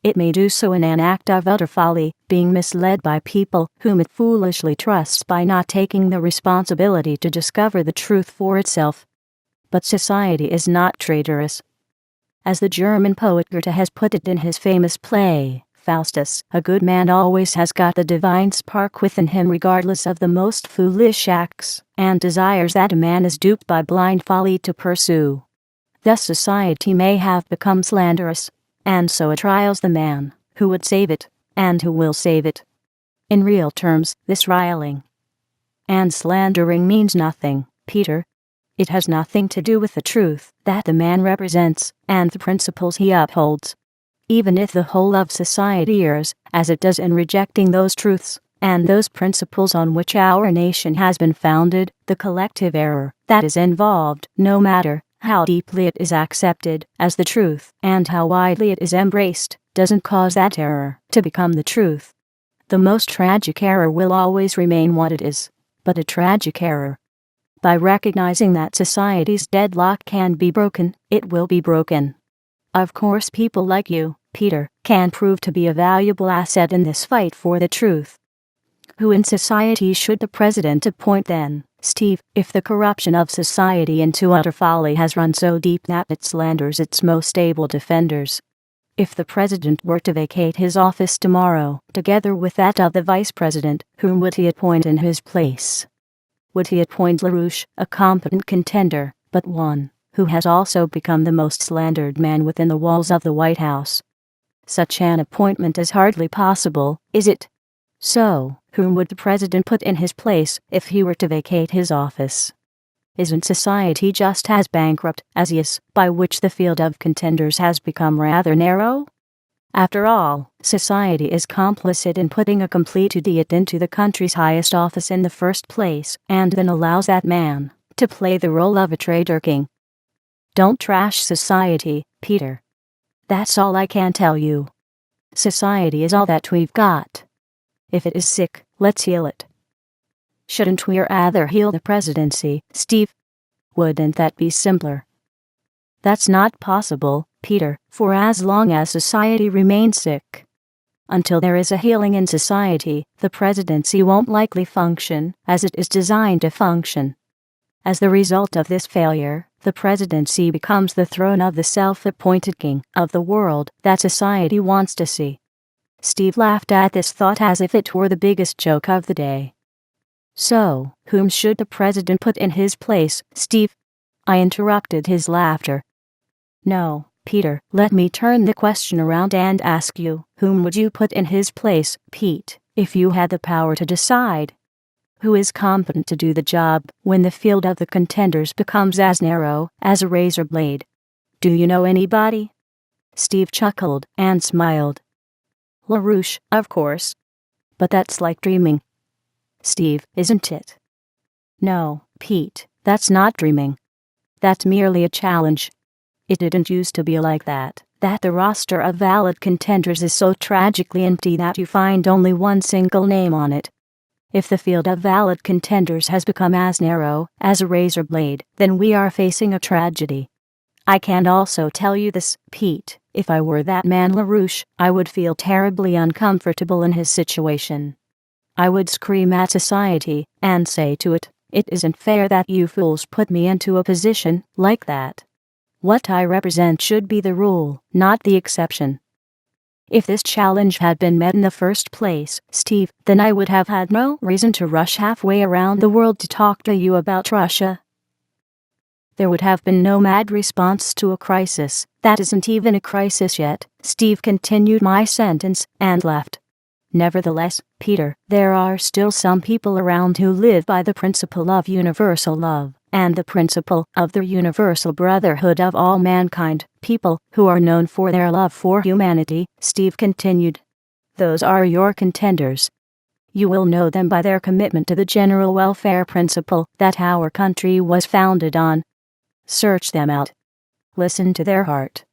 [SPEAKER 1] It may do so in an act of utter folly, being misled by people whom it foolishly trusts by not taking the responsibility to discover the truth for itself. But society is not traitorous. As the German poet Goethe has put it in his famous play, Faustus, a good man always has got the divine spark within him regardless of the most foolish acts and desires that a man is duped by blind folly to pursue. Thus society may have become slanderous, and so it trials the man who would save it, and who will save it. In real terms, this riling and slandering means nothing, Peter. It has nothing to do with the truth that the man represents and the principles he upholds. Even if the whole of society errs, as it does in rejecting those truths and those principles on which our nation has been founded, the collective error that is involved, no matter how deeply it is accepted as the truth and how widely it is embraced, doesn't cause that error to become the truth. The most tragic error will always remain what it is, but a tragic error. By recognizing that society's deadlock can be broken, it will be broken. Of course, people like you, Peter, can prove to be a valuable asset in this fight for the truth. Who in society should the president appoint then, Steve, if the corruption of society into utter folly has run so deep that it slanders its most able defenders? If the president were to vacate his office tomorrow, together with that of the vice president, whom would he appoint in his place? Would he appoint LaRouche, a competent contender, but one who has also become the most slandered man within the walls of the White House? Such an appointment is hardly possible, is it? So, whom would the president put in his place if he were to vacate his office? Isn't society just as bankrupt as he is, by which the field of contenders has become rather narrow? After all, society is complicit in putting a complete idiot into the country's highest office in the first place, and then allows that man to play the role of a traitor king. Don't trash society, Peter. That's all I can tell you. Society is all that we've got. If it is sick, let's heal it. Shouldn't we rather heal the presidency, Steve? Wouldn't that be simpler? That's not possible, Peter, for as long as society remains sick. Until there is a healing in society, the presidency won't likely function as it is designed to function. As the result of this failure, the presidency becomes the throne of the self-appointed king of the world that society wants to see. Steve laughed at this thought as if it were the biggest joke of the day. So, whom should the president put in his place, Steve? I interrupted his laughter. No, Peter, let me turn the question around and ask you, whom would you put in his place, Pete, if you had the power to decide? Who is competent to do the job when the field of the contenders becomes as narrow as a razor blade? Do you know anybody? Steve chuckled and smiled. LaRouche, of course. But that's like dreaming. Steve, isn't it? No, Pete, that's not dreaming. That's merely a challenge. It didn't used to be like that the roster of valid contenders is so tragically empty that you find only one single name on it. If the field of valid contenders has become as narrow as a razor blade, then we are facing a tragedy. I can also tell you this, Pete, if I were that man LaRouche, I would feel terribly uncomfortable in his situation. I would scream at society and say to it, it isn't fair that you fools put me into a position like that. What I represent should be the rule, not the exception. If this challenge had been met in the first place, Steve, then I would have had no reason to rush halfway around the world to talk to you about Russia. There would have been no mad response to a crisis that isn't even a crisis yet. Steve continued my sentence and laughed. Nevertheless, Peter, there are still some people around who live by the principle of universal love and the principle of the universal brotherhood of all mankind, people who are known for their love for humanity, Steve continued. Those are your contenders. You will know them by their commitment to the general welfare principle that our country was founded on. Search them out. Listen to their heart.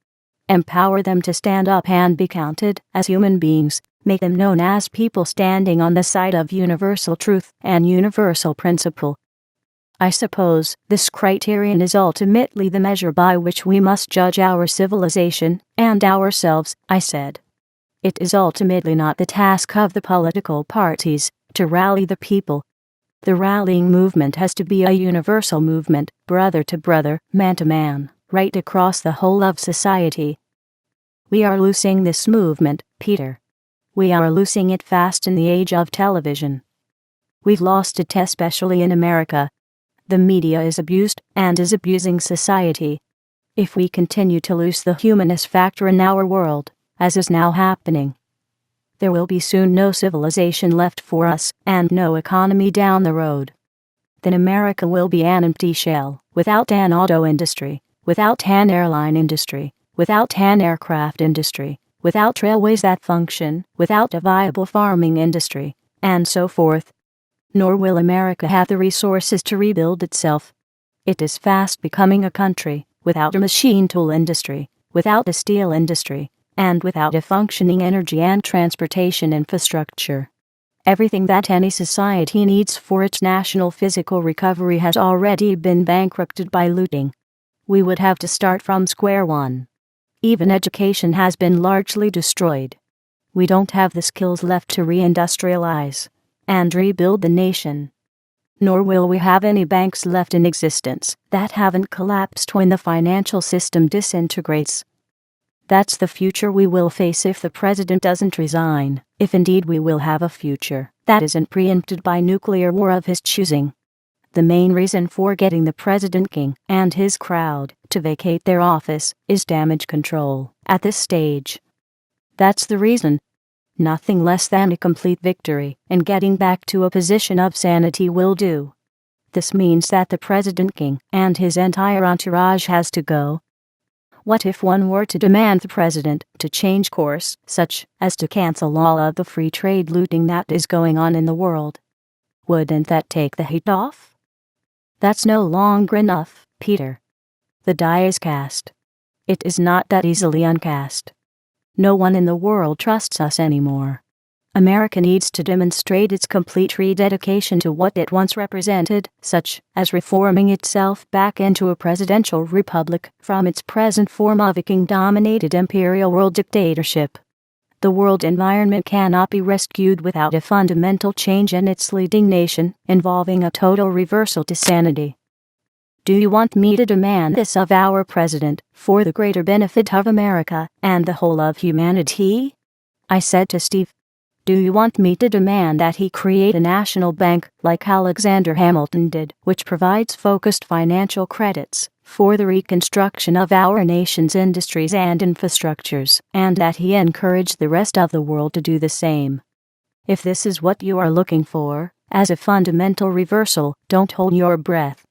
[SPEAKER 1] Empower them to stand up and be counted as human beings. Make them known as people standing on the side of universal truth and universal principle. I suppose this criterion is ultimately the measure by which we must judge our civilization and ourselves, I said. It is ultimately not the task of the political parties to rally the people. The rallying movement has to be a universal movement, brother to brother, man to man, right across the whole of society. We are losing this movement, Peter. We are losing it fast in the age of television. We've lost it especially in America. The media is abused and is abusing society. If we continue to lose the humanist factor in our world, as is now happening, there will be soon no civilization left for us and no economy down the road. Then America will be an empty shell, without an auto industry, without an airline industry, without an aircraft industry, without railways that function, without a viable farming industry, and so forth. Nor will America have the resources to rebuild itself. It is fast becoming a country without a machine tool industry, without a steel industry, and without a functioning energy and transportation infrastructure. Everything that any society needs for its national physical recovery has already been bankrupted by looting. We would have to start from square one. Even education has been largely destroyed. We don't have the skills left to reindustrialize and rebuild the nation. Nor will we have any banks left in existence that haven't collapsed when the financial system disintegrates. That's the future we will face if the president doesn't resign, if indeed we will have a future that isn't preempted by nuclear war of his choosing. The main reason for getting the President King and his crowd to vacate their office is damage control at this stage. That's the reason. Nothing less than a complete victory and getting back to a position of sanity will do. This means that the President King and his entire entourage has to go. What if one were to demand the president to change course, such as to cancel all of the free trade looting that is going on in the world? Wouldn't that take the heat off? That's no longer enough, Peter. The die is cast. It is not that easily uncast. No one in the world trusts us anymore. America needs to demonstrate its complete rededication to what it once represented, such as reforming itself back into a presidential republic from its present form of a king-dominated imperial world dictatorship. The world environment cannot be rescued without a fundamental change in its leading nation, involving a total reversal to sanity. Do you want me to demand this of our president, for the greater benefit of America and the whole of humanity? I said to Steve. Do you want me to demand that he create a national bank like Alexander Hamilton did, which provides focused financial credits for the reconstruction of our nation's industries and infrastructures, and that he encourage the rest of the world to do the same? If this is what you are looking for, as a fundamental reversal, don't hold your breath.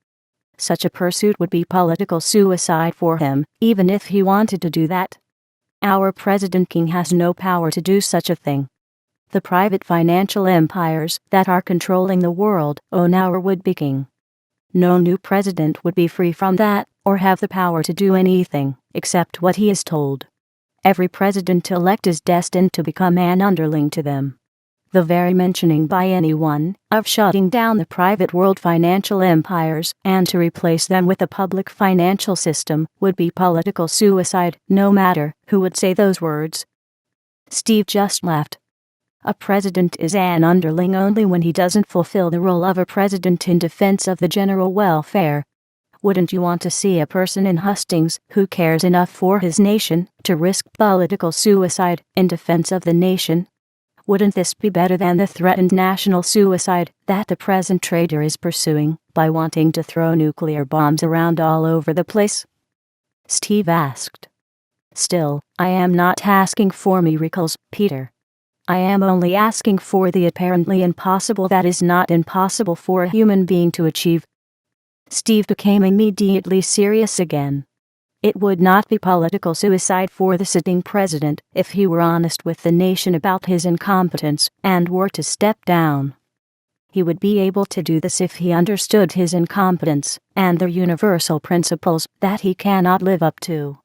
[SPEAKER 1] Such a pursuit would be political suicide for him, even if he wanted to do that. Our President King has no power to do such a thing. The private financial empires that are controlling the world own our would-be king. No new president would be free from that, or have the power to do anything, except what he is told. Every president-elect is destined to become an underling to them. The very mentioning by anyone of shutting down the private world financial empires and to replace them with a public financial system would be political suicide, no matter who would say those words. Steve just laughed. A president is an underling only when he doesn't fulfill the role of a president in defense of the general welfare. Wouldn't you want to see a person in hustings who cares enough for his nation to risk political suicide in defense of the nation? Wouldn't this be better than the threatened national suicide that the present traitor is pursuing by wanting to throw nuclear bombs around all over the place? Steve asked. Still, I am not asking for miracles, Peter. I am only asking for the apparently impossible that is not impossible for a human being to achieve. Steve became immediately serious again. It would not be political suicide for the sitting president if he were honest with the nation about his incompetence and were to step down. He would be able to do this if he understood his incompetence and the universal principles that he cannot live up to.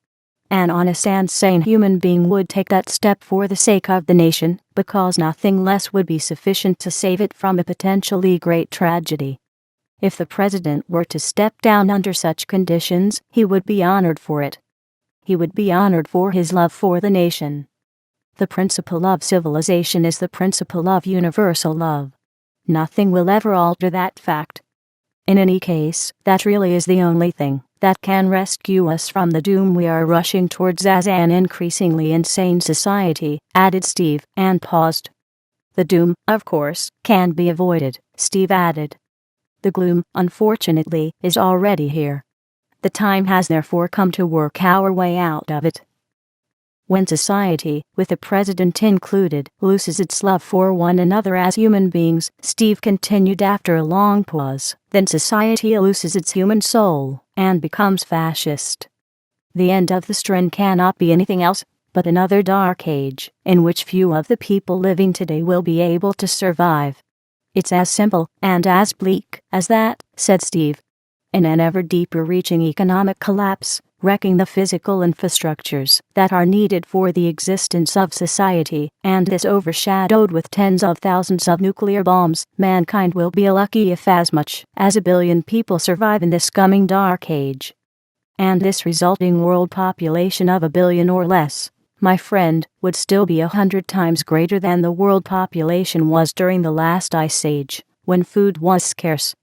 [SPEAKER 1] An honest and sane human being would take that step for the sake of the nation, because nothing less would be sufficient to save it from a potentially great tragedy. If the president were to step down under such conditions, he would be honored for it. He would be honored for his love for the nation. The principle of civilization is the principle of universal love. Nothing will ever alter that fact. In any case, that really is the only thing that can rescue us from the doom we are rushing towards as an increasingly insane society, added Steve, and paused. The doom, of course, can be avoided, Steve added. The gloom, unfortunately, is already here. The time has therefore come to work our way out of it. When society, with the president included, loses its love for one another as human beings, Steve continued after a long pause, then society loses its human soul and becomes fascist. The end of the strain cannot be anything else but another dark age, in which few of the people living today will be able to survive. It's as simple and as bleak as that, said Steve. In an ever deeper reaching economic collapse, wrecking the physical infrastructures that are needed for the existence of society, and this overshadowed with tens of thousands of nuclear bombs, mankind will be lucky if as much as 1 billion people survive in this coming dark age. And this resulting world population of 1 billion or less, my friend, would still be 100 times greater than the world population was during the last ice age, when food was scarce.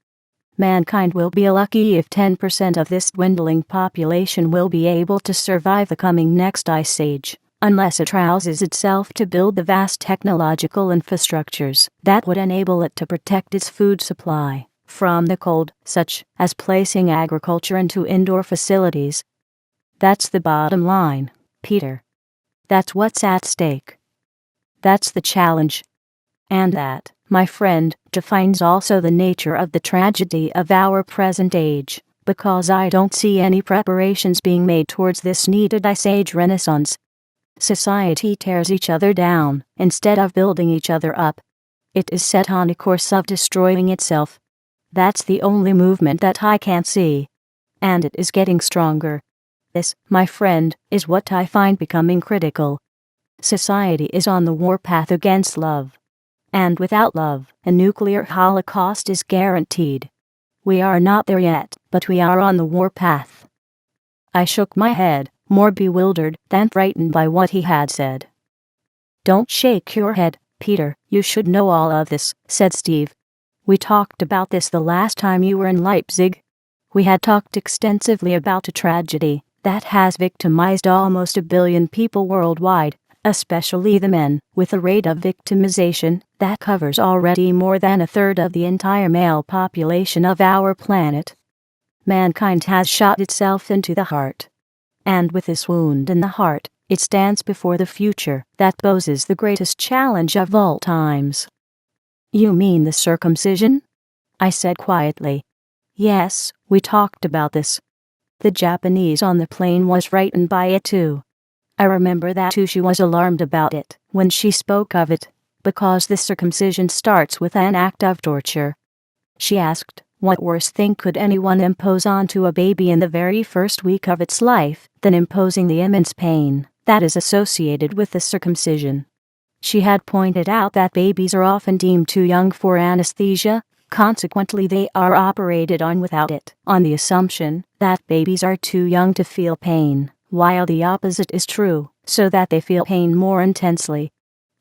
[SPEAKER 1] Mankind will be lucky if 10% of this dwindling population will be able to survive the coming next ice age, unless it rouses itself to build the vast technological infrastructures that would enable it to protect its food supply from the cold, such as placing agriculture into indoor facilities. That's the bottom line, Peter. That's what's at stake. That's the challenge. And that, my friend, defines also the nature of the tragedy of our present age, because I don't see any preparations being made towards this needed Ice Age renaissance. Society tears each other down, instead of building each other up. It is set on a course of destroying itself. That's the only movement that I can see. And it is getting stronger. This, my friend, is what I find becoming critical. Society is on the warpath against love. And without love, a nuclear holocaust is guaranteed. We are not there yet, but we are on the warpath. I shook my head, more bewildered than frightened by what he had said. Don't shake your head, Peter, you should know all of this, said Steve. We talked about this the last time you were in Leipzig. We had talked extensively about a tragedy that has victimized almost 1 billion people worldwide, especially the men, with a rate of victimization that covers already more than 1/3 of the entire male population of our planet. Mankind has shot itself into the heart. And with this wound in the heart, it stands before the future that poses the greatest challenge of all times. You mean the circumcision? I said quietly. Yes, we talked about this. The Japanese on the plane was frightened by it too. I remember that too. She was alarmed about it when she spoke of it, because the circumcision starts with an act of torture. She asked, what worse thing could anyone impose onto a baby in the very first week of its life than imposing the immense pain that is associated with the circumcision? She had pointed out that babies are often deemed too young for anesthesia. Consequently, they are operated on without it, on the assumption that babies are too young to feel pain, while the opposite is true, so that they feel pain more intensely.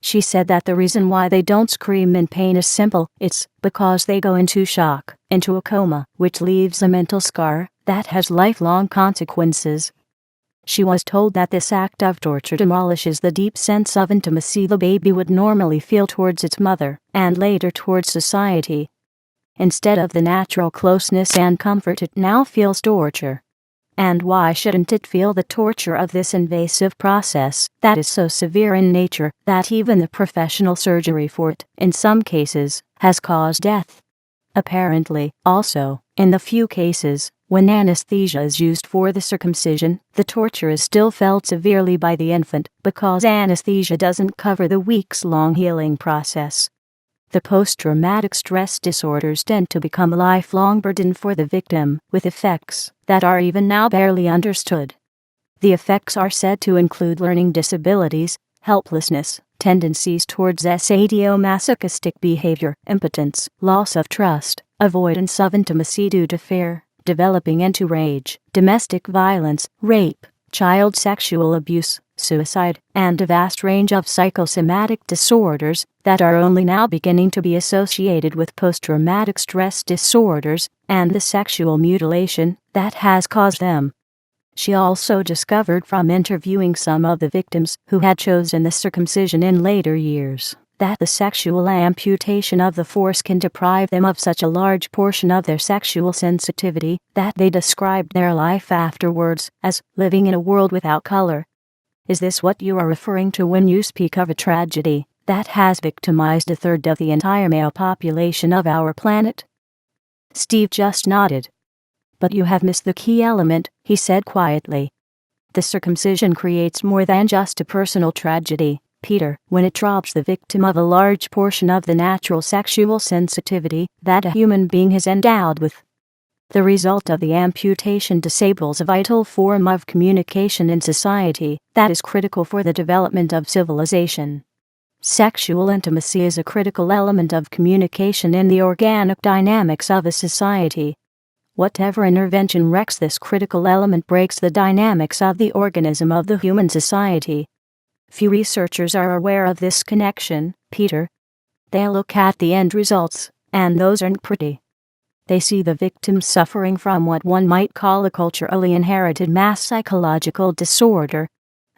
[SPEAKER 1] She said that the reason why they don't scream in pain is simple. It's because they go into shock, into a coma, which leaves a mental scar that has lifelong consequences. She was told that this act of torture demolishes the deep sense of intimacy the baby would normally feel towards its mother, and later towards society. Instead of the natural closeness and comfort, it now feels torture. And why shouldn't it feel the torture of this invasive process that is so severe in nature that even the professional surgery for it, in some cases, has caused death? Apparently, also, in the few cases When anesthesia is used for the circumcision, the torture is still felt severely by the infant because anesthesia doesn't cover the weeks-long healing process. The post-traumatic stress disorders tend to become a lifelong burden for the victim, with effects that are even now barely understood. The effects are said to include learning disabilities, helplessness, tendencies towards sadomasochistic behavior, impotence, loss of trust, avoidance of intimacy due to fear, developing into rage, domestic violence, rape, child sexual abuse, suicide, and a vast range of psychosomatic disorders that are only now beginning to be associated with post-traumatic stress disorders and the sexual mutilation that has caused them. She also discovered from interviewing some of the victims who had chosen the circumcision in later years that the sexual amputation of the force can deprive them of such a large portion of their sexual sensitivity that they described their life afterwards as living in a world without color. Is this what you are referring to when you speak of a tragedy that has victimized a third of the entire male population of our planet? Steve just nodded. But you have missed the key element, he said quietly. The circumcision creates more than just a personal tragedy, Peter, when it robs the victim of a large portion of the natural sexual sensitivity that a human being is endowed with. The result of the amputation disables a vital form of communication in society that is critical for the development of civilization. Sexual intimacy is a critical element of communication in the organic dynamics of a society. Whatever intervention wrecks this critical element breaks the dynamics of the organism of the human society. Few researchers are aware of this connection, Peter. They look at the end results, and those aren't pretty. They see the victim suffering from what one might call a culturally inherited mass psychological disorder.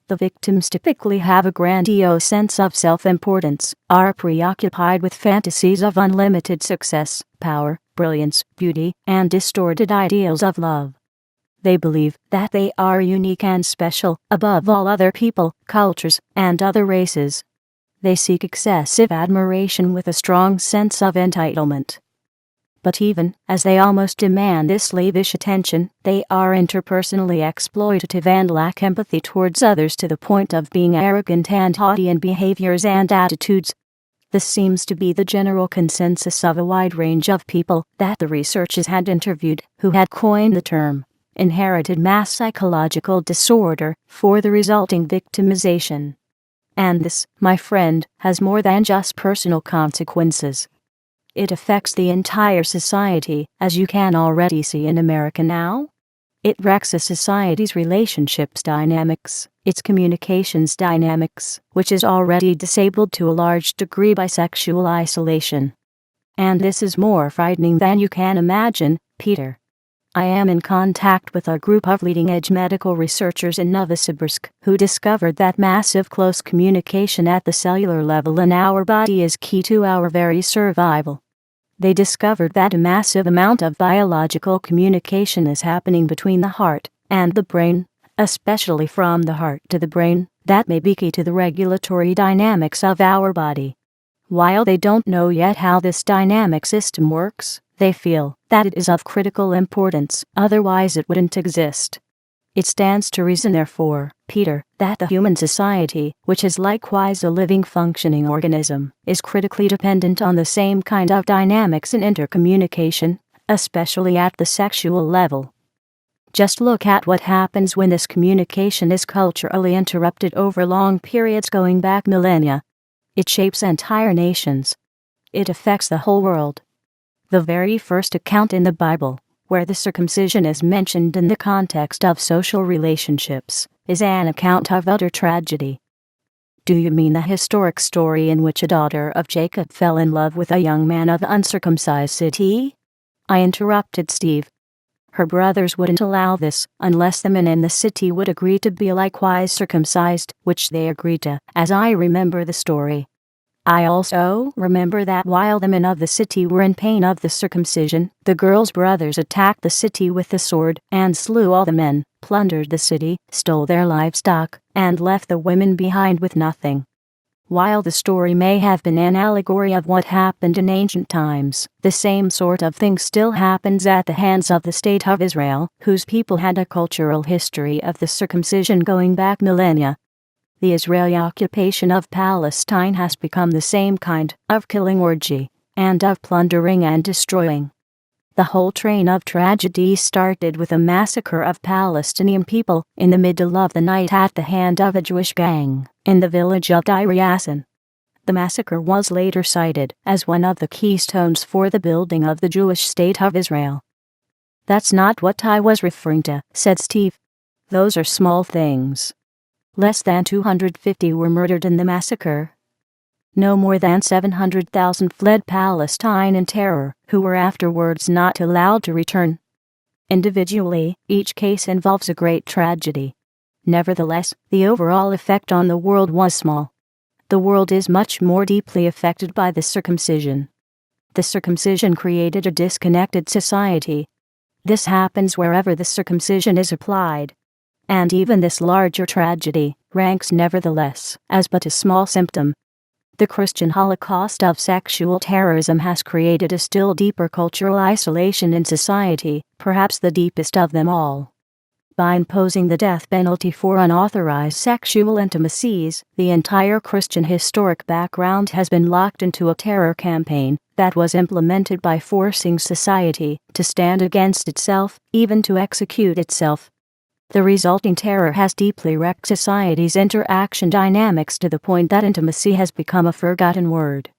[SPEAKER 1] The victims typically have a grandiose sense of self-importance, are preoccupied with fantasies of unlimited success, power, brilliance, beauty, and distorted ideals of love. They believe that they are unique and special, above all other people, cultures, and other races. They seek excessive admiration with a strong sense of entitlement. But even as they almost demand this slavish attention, they are interpersonally exploitative and lack empathy towards others to the point of being arrogant and haughty in behaviors and attitudes. This seems to be the general consensus of a wide range of people that the researchers had interviewed who had coined the term inherited mass psychological disorder for the resulting victimization. And this, my friend, has more than just personal consequences. It affects the entire society, as you can already see in America now. It wrecks a society's relationships dynamics, its communications dynamics, which is already disabled to a large degree by sexual isolation. And this is more frightening than you can imagine, Peter. I am in contact with a group of leading-edge medical researchers in Novosibirsk who discovered that massive close communication at the cellular level in our body is key to our very survival. They discovered that a massive amount of biological communication is happening between the heart and the brain, especially from the heart to the brain, that may be key to the regulatory dynamics of our body. While they don't know yet how this dynamic system works, they feel that it is of critical importance, otherwise it wouldn't exist. It stands to reason, therefore, Peter, that the human society, which is likewise a living functioning organism, is critically dependent on the same kind of dynamics in intercommunication, especially at the sexual level. Just look at what happens when this communication is culturally interrupted over long periods going back millennia. It shapes entire nations. It affects the whole world. The very first account in the Bible, where the circumcision is mentioned in the context of social relationships, is an account of utter tragedy. Do you mean the historic story in which a daughter of Jacob fell in love with a young man of uncircumcised city? I interrupted Steve. Her brothers wouldn't allow this unless the men in the city would agree to be likewise circumcised, which they agreed to, as I remember the story. I also remember that while the men of the city were in pain of the circumcision, the girls' brothers attacked the city with the sword and slew all the men, plundered the city, stole their livestock, and left the women behind with nothing. While the story may have been an allegory of what happened in ancient times, the same sort of thing still happens at the hands of the State of Israel, whose people had a cultural history of the circumcision going back millennia. The Israeli occupation of Palestine has become the same kind of killing orgy, and of plundering and destroying. The whole train of tragedy started with a massacre of Palestinian people in the middle of the night at the hand of a Jewish gang in the village of Deir Yassin. The massacre was later cited as one of the keystones for the building of the Jewish state of Israel. "That's not what I was referring to," said Steve. "Those are small things. Less than 250 were murdered in the massacre. No more than 700,000 fled Palestine in terror, who were afterwards not allowed to return. Individually, each case involves a great tragedy. Nevertheless, the overall effect on the world was small. The world is much more deeply affected by the circumcision. The circumcision created a disconnected society. This happens wherever the circumcision is applied. And even this larger tragedy ranks nevertheless as but a small symptom. The Christian Holocaust of sexual terrorism has created a still deeper cultural isolation in society, perhaps the deepest of them all. By imposing the death penalty for unauthorized sexual intimacies, the entire Christian historic background has been locked into a terror campaign that was implemented by forcing society to stand against itself, even to execute itself. The resulting terror has deeply wrecked society's interaction dynamics to the point that intimacy has become a forgotten word.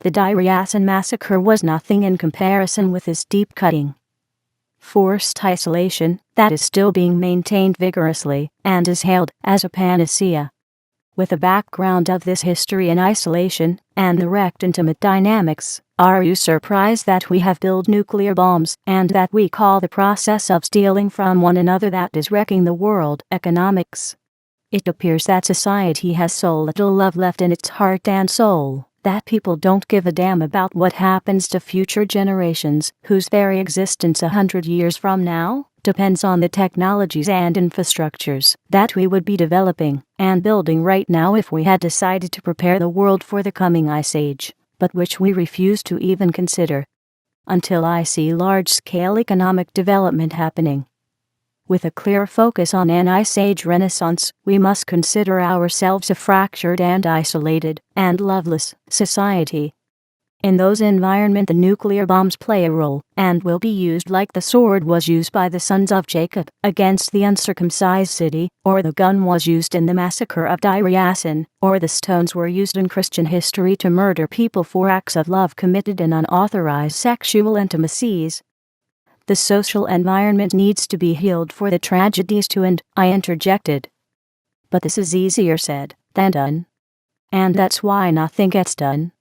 [SPEAKER 1] The Deir Yassin massacre was nothing in comparison with this deep-cutting, forced isolation that is still being maintained vigorously and is hailed as a panacea. With a background of this history in isolation and the wrecked intimate dynamics, are you surprised that we have built nuclear bombs and that we call the process of stealing from one another that is wrecking the world economics? It appears that society has so little love left in its heart and soul that people don't give a damn about what happens to future generations whose very existence 100 years from now depends on the technologies and infrastructures that we would be developing and building right now if we had decided to prepare the world for the coming ice age, but which we refuse to even consider. Until I see large-scale economic development happening with a clear focus on an ice age renaissance, we must consider ourselves a fractured and isolated and loveless society. In those environments, the nuclear bombs play a role and will be used like the sword was used by the sons of Jacob against the uncircumcised city, or the gun was used in the massacre of Deir Yassin, or the stones were used in Christian history to murder people for acts of love committed in unauthorized sexual intimacies. The social environment needs to be healed for the tragedies to end, I interjected. But this is easier said than done. And that's why nothing gets done.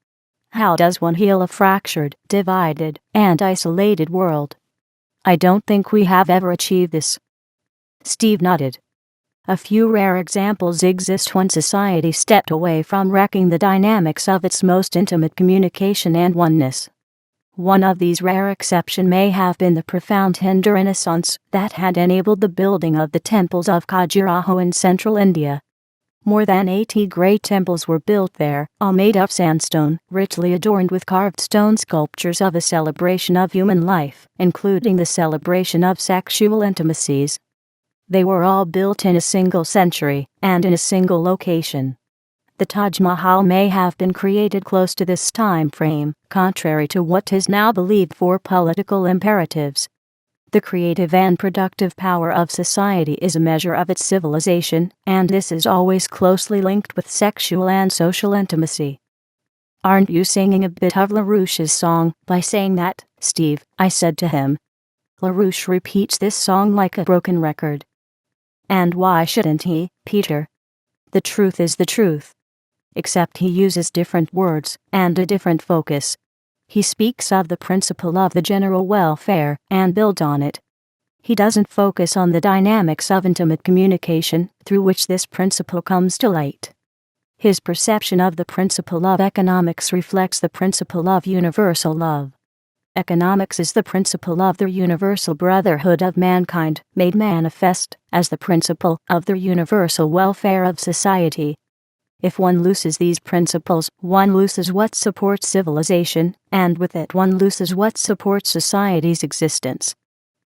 [SPEAKER 1] How does one heal a fractured, divided, and isolated world? I don't think we have ever achieved this. Steve nodded. A few rare examples exist when society stepped away from wrecking the dynamics of its most intimate communication and oneness. One of these rare exceptions may have been the profound Hindu Renaissance that had enabled the building of the temples of Khajuraho in central India. More than 80 great temples were built there, all made of sandstone, richly adorned with carved stone sculptures of a celebration of human life, including the celebration of sexual intimacies. They were all built in a single century, and in a single location. The Taj Mahal may have been created close to this time frame, contrary to what is now believed for political imperatives. The creative and productive power of society is a measure of its civilization, and this is always closely linked with sexual and social intimacy. "Aren't you singing a bit of LaRouche's song by saying that, Steve?" I said to him. "LaRouche repeats this song like a broken record." "And why shouldn't he, Peter? The truth is the truth. Except he uses different words and a different focus. He speaks of the principle of the general welfare and builds on it. He doesn't focus on the dynamics of intimate communication through which this principle comes to light. His perception of the principle of economics reflects the principle of universal love. Economics is the principle of the universal brotherhood of mankind, made manifest as the principle of the universal welfare of society. If one loses these principles, one loses what supports civilization, and with it one loses what supports society's existence.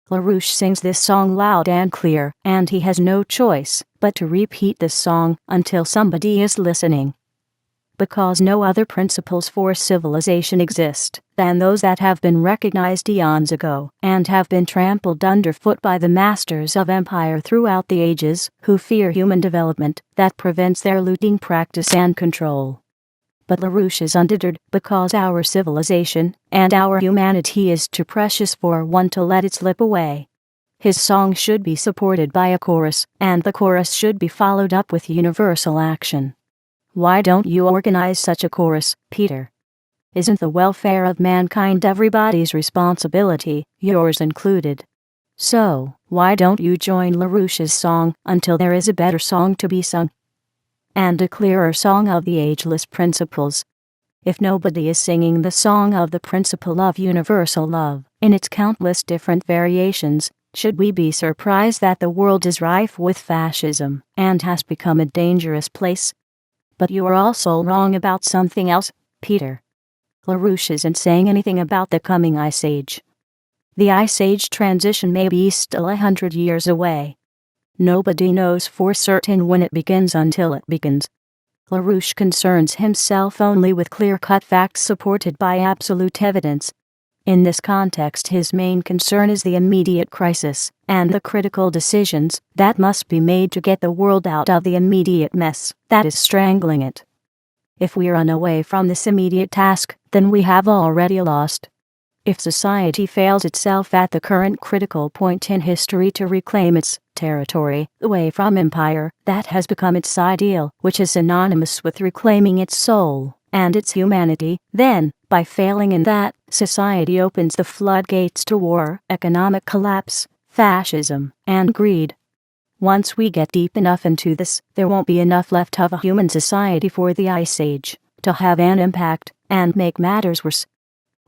[SPEAKER 1] LaRouche sings this song loud and clear, and he has no choice but to repeat this song until somebody is listening. Because no other principles for civilization exist than those that have been recognized eons ago and have been trampled underfoot by the masters of empire throughout the ages, who fear human development that prevents their looting practice and control. But LaRouche is undeterred because our civilization and our humanity is too precious for one to let it slip away. His song should be supported by a chorus, and the chorus should be followed up with universal action. Why don't you organize such a chorus, Peter? Isn't the welfare of mankind everybody's responsibility, yours included? So, why don't you join LaRouche's song until there is a better song to be sung? And a clearer song of the ageless principles. If nobody is singing the song of the principle of universal love, in its countless different variations, should we be surprised that the world is rife with fascism and has become a dangerous place? But you are also wrong about something else, Peter. LaRouche isn't saying anything about the coming Ice Age. The Ice Age transition may be still 100 years away. Nobody knows for certain when it begins until it begins. LaRouche concerns himself only with clear-cut facts supported by absolute evidence. In this context, his main concern is the immediate crisis and the critical decisions that must be made to get the world out of the immediate mess that is strangling it. If we run away from this immediate task, then we have already lost. If society fails itself at the current critical point in history to reclaim its territory away from empire that has become its ideal, which is synonymous with reclaiming its soul and its humanity, then, by failing in that, society opens the floodgates to war, economic collapse, fascism, and greed. Once we get deep enough into this, there won't be enough left of a human society for the Ice Age to have an impact and make matters worse.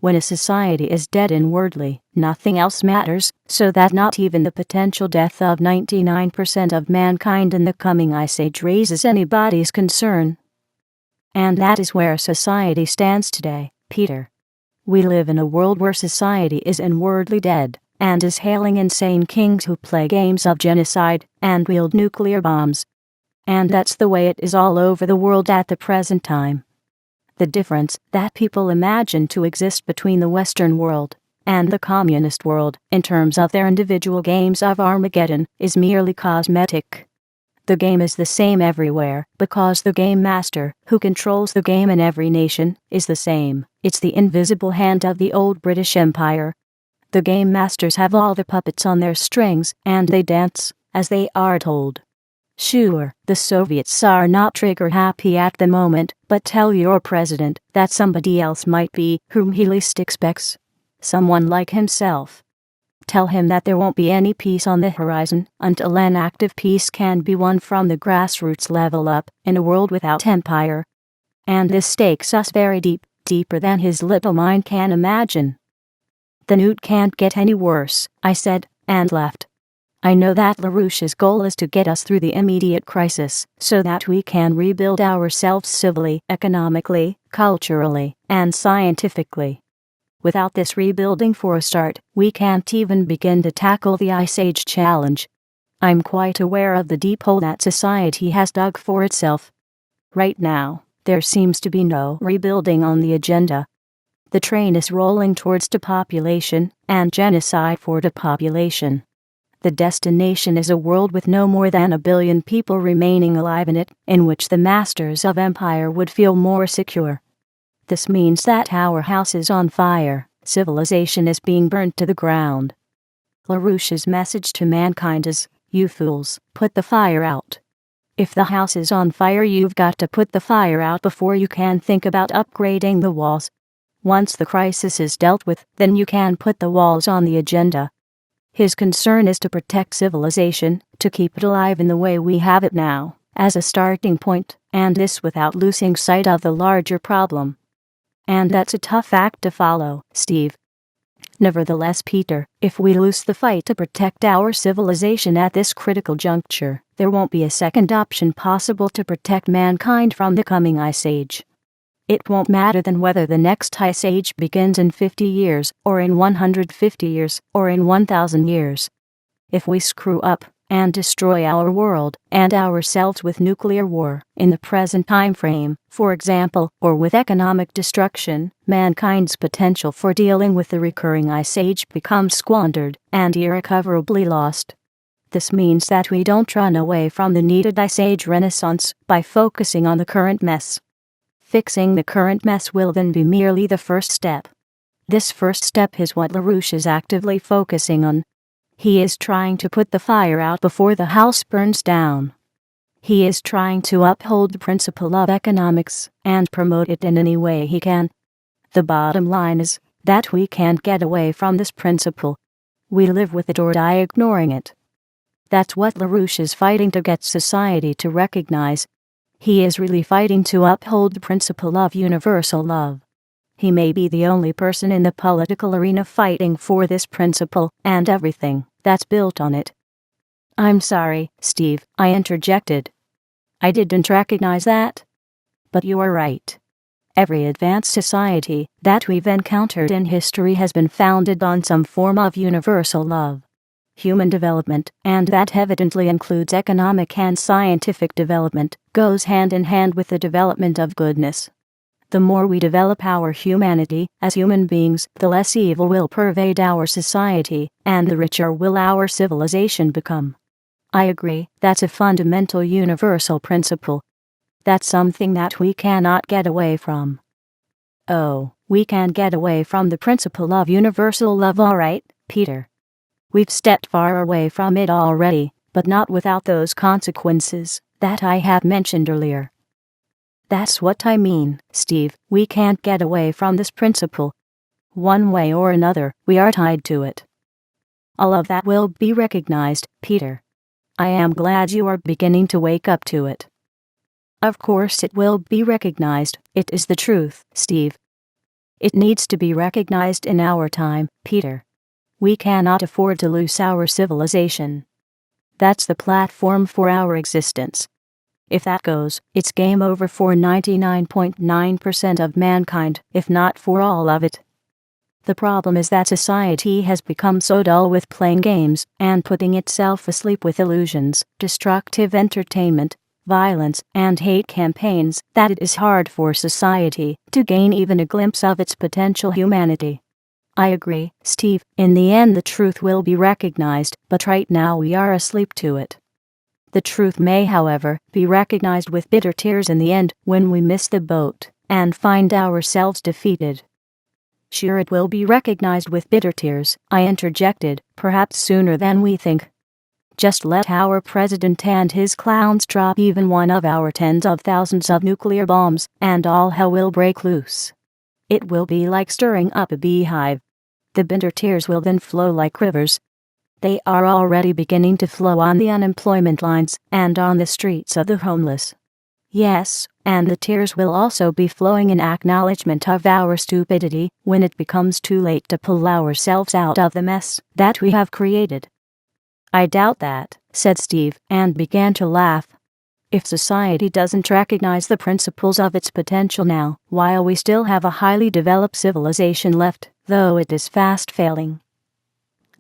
[SPEAKER 1] When a society is dead inwardly, nothing else matters, so that not even the potential death of 99% of mankind in the coming Ice Age raises anybody's concern. And that is where society stands today, Peter. We live in a world where society is inwardly dead, and is hailing insane kings who play games of genocide and wield nuclear bombs. And that's the way it is all over the world at the present time. The difference that people imagine to exist between the Western world and the communist world, in terms of their individual games of Armageddon, is merely cosmetic. The game is the same everywhere, because the game master, who controls the game in every nation, is the same. It's the invisible hand of the old British Empire. The game masters have all the puppets on their strings, and they dance as they are told. Sure, the Soviets are not trigger-happy at the moment, but tell your president that somebody else might be whom he least expects. Someone like himself. Tell him that there won't be any peace on the horizon until an active peace can be won from the grassroots level up in a world without empire. And this stakes us very deep, deeper than his little mind can imagine. The Newt can't get any worse, I said, and laughed. I know that LaRouche's goal is to get us through the immediate crisis, so that we can rebuild ourselves civilly, economically, culturally, and scientifically. Without this rebuilding for a start, we can't even begin to tackle the Ice Age challenge. I'm quite aware of the deep hole that society has dug for itself. Right now, there seems to be no rebuilding on the agenda. The train is rolling towards depopulation and genocide for depopulation. The destination is a world with no more than 1 billion people remaining alive in it, in which the masters of empire would feel more secure. This means that our house is on fire, civilization is being burnt to the ground. LaRouche's message to mankind is, you fools, put the fire out. If the house is on fire, you've got to put the fire out before you can think about upgrading the walls. Once the crisis is dealt with, then you can put the walls on the agenda. His concern is to protect civilization, to keep it alive in the way we have it now, as a starting point, and this without losing sight of the larger problem. And that's a tough act to follow, Steve. Nevertheless, Peter, if we lose the fight to protect our civilization at this critical juncture, there won't be a second option possible to protect mankind from the coming ice age. It won't matter then whether the next ice age begins in 50 years, or in 150 years, or in 1,000 years. If we screw up and destroy our world and ourselves with nuclear war in the present time frame, for example, or with economic destruction, mankind's potential for dealing with the recurring ice age becomes squandered and irrecoverably lost. This means that we don't run away from the needed ice age renaissance by focusing on the current mess. Fixing the current mess will then be merely the first step. This first step is what LaRouche is actively focusing on. He is trying to put the fire out before the house burns down. He is trying to uphold the principle of economics and promote it in any way he can. The bottom line is that we can't get away from this principle. We live with it or die ignoring it. That's what LaRouche is fighting to get society to recognize. He is really fighting to uphold the principle of universal love. He may be the only person in the political arena fighting for this principle and everything that's built on it. I'm sorry, Steve, I interjected. I didn't recognize that. But you are right. Every advanced society that we've encountered in history has been founded on some form of universal love. Human development, and that evidently includes economic and scientific development, goes hand in hand with the development of goodness. The more we develop our humanity as human beings, the less evil will pervade our society, and the richer will our civilization become. I agree, that's a fundamental universal principle. That's something that we cannot get away from. Oh, we can get away from the principle of universal love, all right, Peter. We've stepped far away from it already, but not without those consequences that I have mentioned earlier. That's what I mean, Steve. We can't get away from this principle. One way or another, we are tied to it. All of that will be recognized, Peter. I am glad you are beginning to wake up to it. Of course it will be recognized. It is the truth, Steve. It needs to be recognized in our time, Peter. We cannot afford to lose our civilization. That's the platform for our existence. If that goes, it's game over for 99.9% of mankind, if not for all of it. The problem is that society has become so dull with playing games and putting itself asleep with illusions, destructive entertainment, violence, and hate campaigns that it is hard for society to gain even a glimpse of its potential humanity. I agree, Steve, in the end the truth will be recognized, but right now we are asleep to it. The truth may, however, be recognized with bitter tears in the end when we miss the boat and find ourselves defeated. Sure, it will be recognized with bitter tears, I interjected, perhaps sooner than we think. Just let our president and his clowns drop even one of our tens of thousands of nuclear bombs, and all hell will break loose. It will be like stirring up a beehive. The bitter tears will then flow like rivers. They are already beginning to flow on the unemployment lines and on the streets of the homeless. Yes, and the tears will also be flowing in acknowledgement of our stupidity when it becomes too late to pull ourselves out of the mess that we have created. I doubt that, said Steve, and began to laugh. If society doesn't recognize the principles of its potential now, while we still have a highly developed civilization left, though it is fast failing,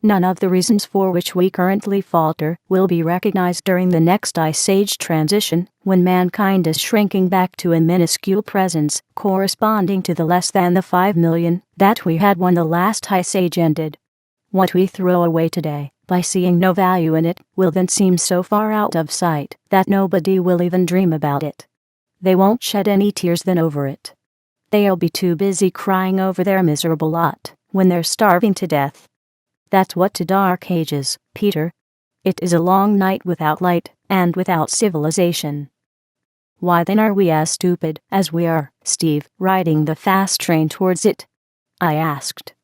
[SPEAKER 1] none of the reasons for which we currently falter will be recognized during the next ice age transition, when mankind is shrinking back to a minuscule presence corresponding to the less than the 5 million that we had when the last ice age ended. What we throw away today, by seeing no value in it, will then seem so far out of sight that nobody will even dream about it. They won't shed any tears then over it. They'll be too busy crying over their miserable lot when they're starving to death. That's what the Dark Ages, Peter. It is a long night without light and without civilization. Why then are we as stupid as we are, Steve, riding the fast train towards it? I asked.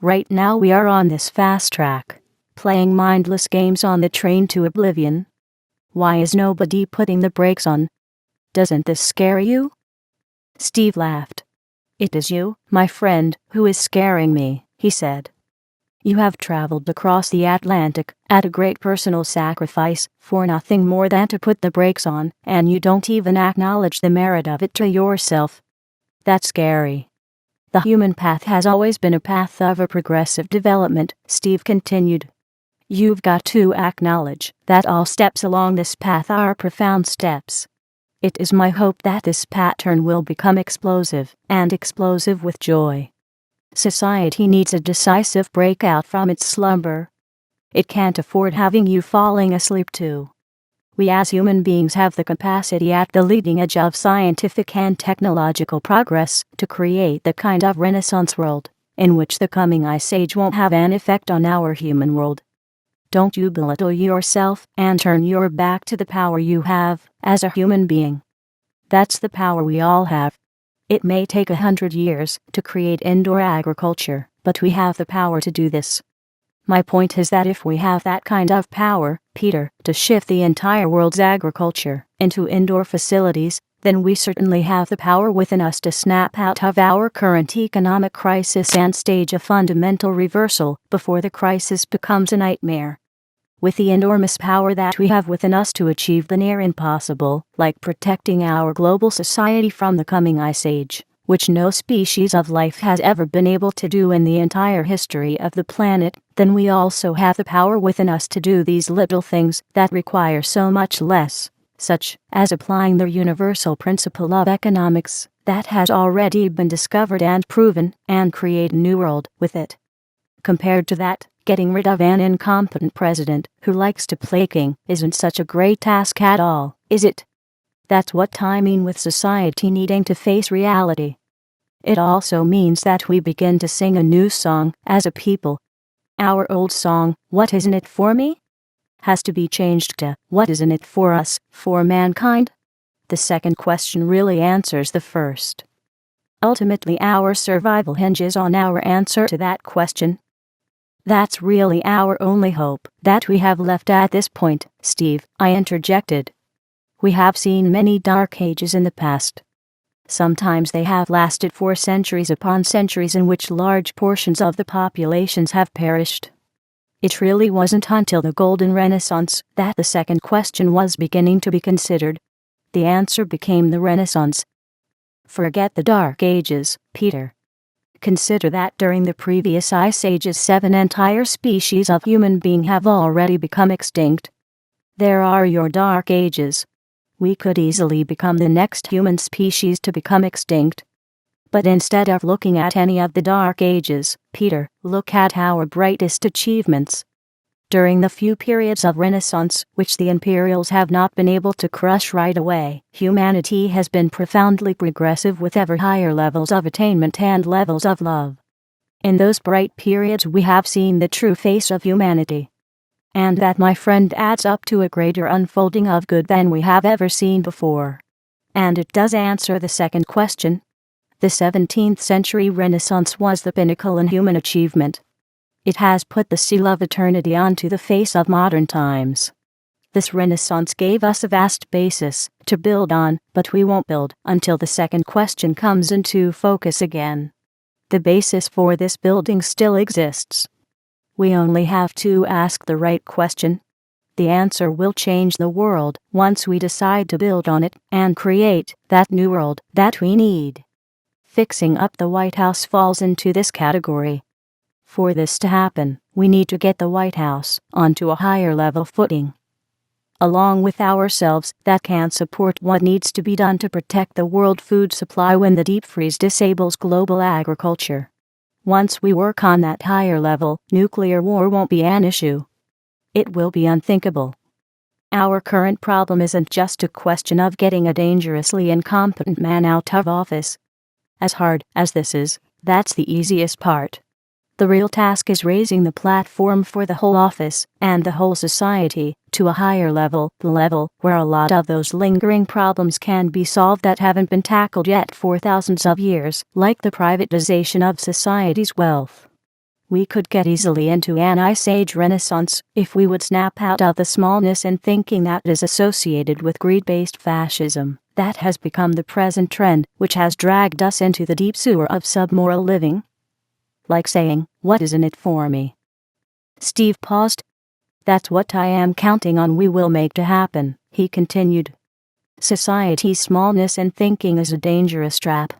[SPEAKER 1] Right now we are on this fast track, playing mindless games on the train to oblivion. Why is nobody putting the brakes on? Doesn't this scare you? Steve laughed. It is you, my friend, who is scaring me, he said. You have traveled across the Atlantic at a great personal sacrifice for nothing more than to put the brakes on, and you don't even acknowledge the merit of it to yourself. That's scary. The human path has always been a path of a progressive development, Steve continued. You've got to acknowledge that all steps along this path are profound steps. It is my hope that this pattern will become explosive, and explosive with joy. Society needs a decisive breakout from its slumber. It can't afford having you falling asleep too. We as human beings have the capacity at the leading edge of scientific and technological progress to create the kind of Renaissance world in which the coming Ice Age won't have an effect on our human world. Don't you belittle yourself and turn your back to the power you have as a human being. That's the power we all have. It may take 100 years to create indoor agriculture, but we have the power to do this. My point is that if we have that kind of power, Peter, to shift the entire world's agriculture into indoor facilities, then we certainly have the power within us to snap out of our current economic crisis and stage a fundamental reversal before the crisis becomes a nightmare. With the enormous power that we have within us to achieve the near impossible, like protecting our global society from the coming Ice Age, which no species of life has ever been able to do in the entire history of the planet, then we also have the power within us to do these little things that require so much less, such as applying the universal principle of economics that has already been discovered and proven, and create a new world with it. Compared to that, getting rid of an incompetent president who likes to play king isn't such a great task at all, is it? That's what I mean with society needing to face reality. It also means that we begin to sing a new song as a people. Our old song, "What isn't it for me?" has to be changed to, "What isn't it for us, for mankind?" The second question really answers the first. Ultimately, our survival hinges on our answer to that question. That's really our only hope that we have left at this point, Steve, I interjected. We have seen many dark ages in the past. Sometimes they have lasted for centuries upon centuries in which large portions of the populations have perished. It really wasn't until the Golden Renaissance that the second question was beginning to be considered. The answer became the Renaissance. Forget the Dark Ages, Peter. Consider that during the previous Ice Ages 7 entire species of human being have already become extinct. There are your Dark Ages. We could easily become the next human species to become extinct. But instead of looking at any of the Dark Ages, Peter, look at our brightest achievements. During the few periods of Renaissance which the Imperials have not been able to crush right away, humanity has been profoundly progressive with ever higher levels of attainment and levels of love. In those bright periods we have seen the true face of humanity. And that, my friend, adds up to a greater unfolding of good than we have ever seen before. And it does answer the second question. The 17th century Renaissance was the pinnacle in human achievement. It has put the seal of eternity onto the face of modern times. This Renaissance gave us a vast basis to build on, but we won't build until the second question comes into focus again. The basis for this building still exists. We only have to ask the right question. The answer will change the world once we decide to build on it and create that new world that we need. Fixing up the White House falls into this category. For this to happen, we need to get the White House onto a higher level footing. Along with ourselves, that can support what needs to be done to protect the world food supply when the deep freeze disables global agriculture. Once we work on that higher level, nuclear war won't be an issue. It will be unthinkable. Our current problem isn't just a question of getting a dangerously incompetent man out of office. As hard as this is, that's the easiest part. The real task is raising the platform for the whole office and the whole society to a higher level where a lot of those lingering problems can be solved that haven't been tackled yet for thousands of years, like the privatization of society's wealth. We could get easily into an Ice Age Renaissance if we would snap out of the smallness and thinking that is associated with greed-based fascism that has become the present trend, which has dragged us into the deep sewer of submoral living. like saying, "What is in it for me?" Steve paused. "That's what I am counting on we will make to happen," he continued. "Society's smallness and thinking is a dangerous trap.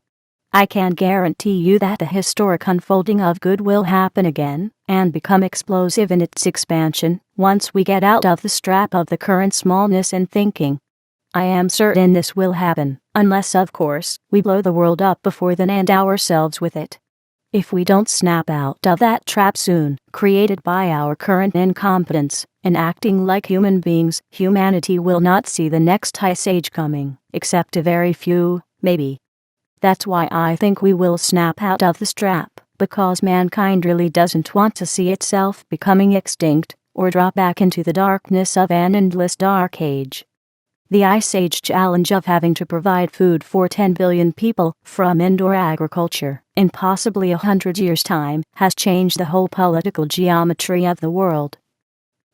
[SPEAKER 1] I can't guarantee you that the historic unfolding of good will happen again and become explosive in its expansion once we get out of the trap of the current smallness and thinking. I am certain this will happen, unless of course we blow the world up before then and ourselves with it. If we don't snap out of that trap soon, created by our current incompetence in acting like human beings, humanity will not see the next ice age coming, except a very few, maybe. That's why I think we will snap out of this trap, because mankind really doesn't want to see itself becoming extinct, or drop back into the darkness of an endless dark age. The Ice Age challenge of having to provide food for 10 billion people from indoor agriculture in possibly 100 years' time has changed the whole political geometry of the world.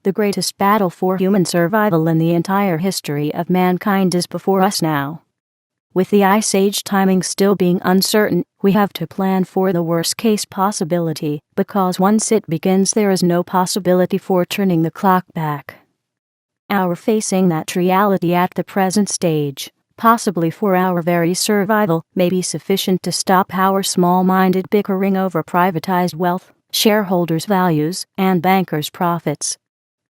[SPEAKER 1] The greatest battle for human survival in the entire history of mankind is before us now. With the Ice Age timing still being uncertain, we have to plan for the worst-case possibility, because once it begins there is no possibility for turning the clock back. Our facing that reality at the present stage, possibly for our very survival, may be sufficient to stop our small-minded bickering over privatized wealth, shareholders' values, and bankers' profits.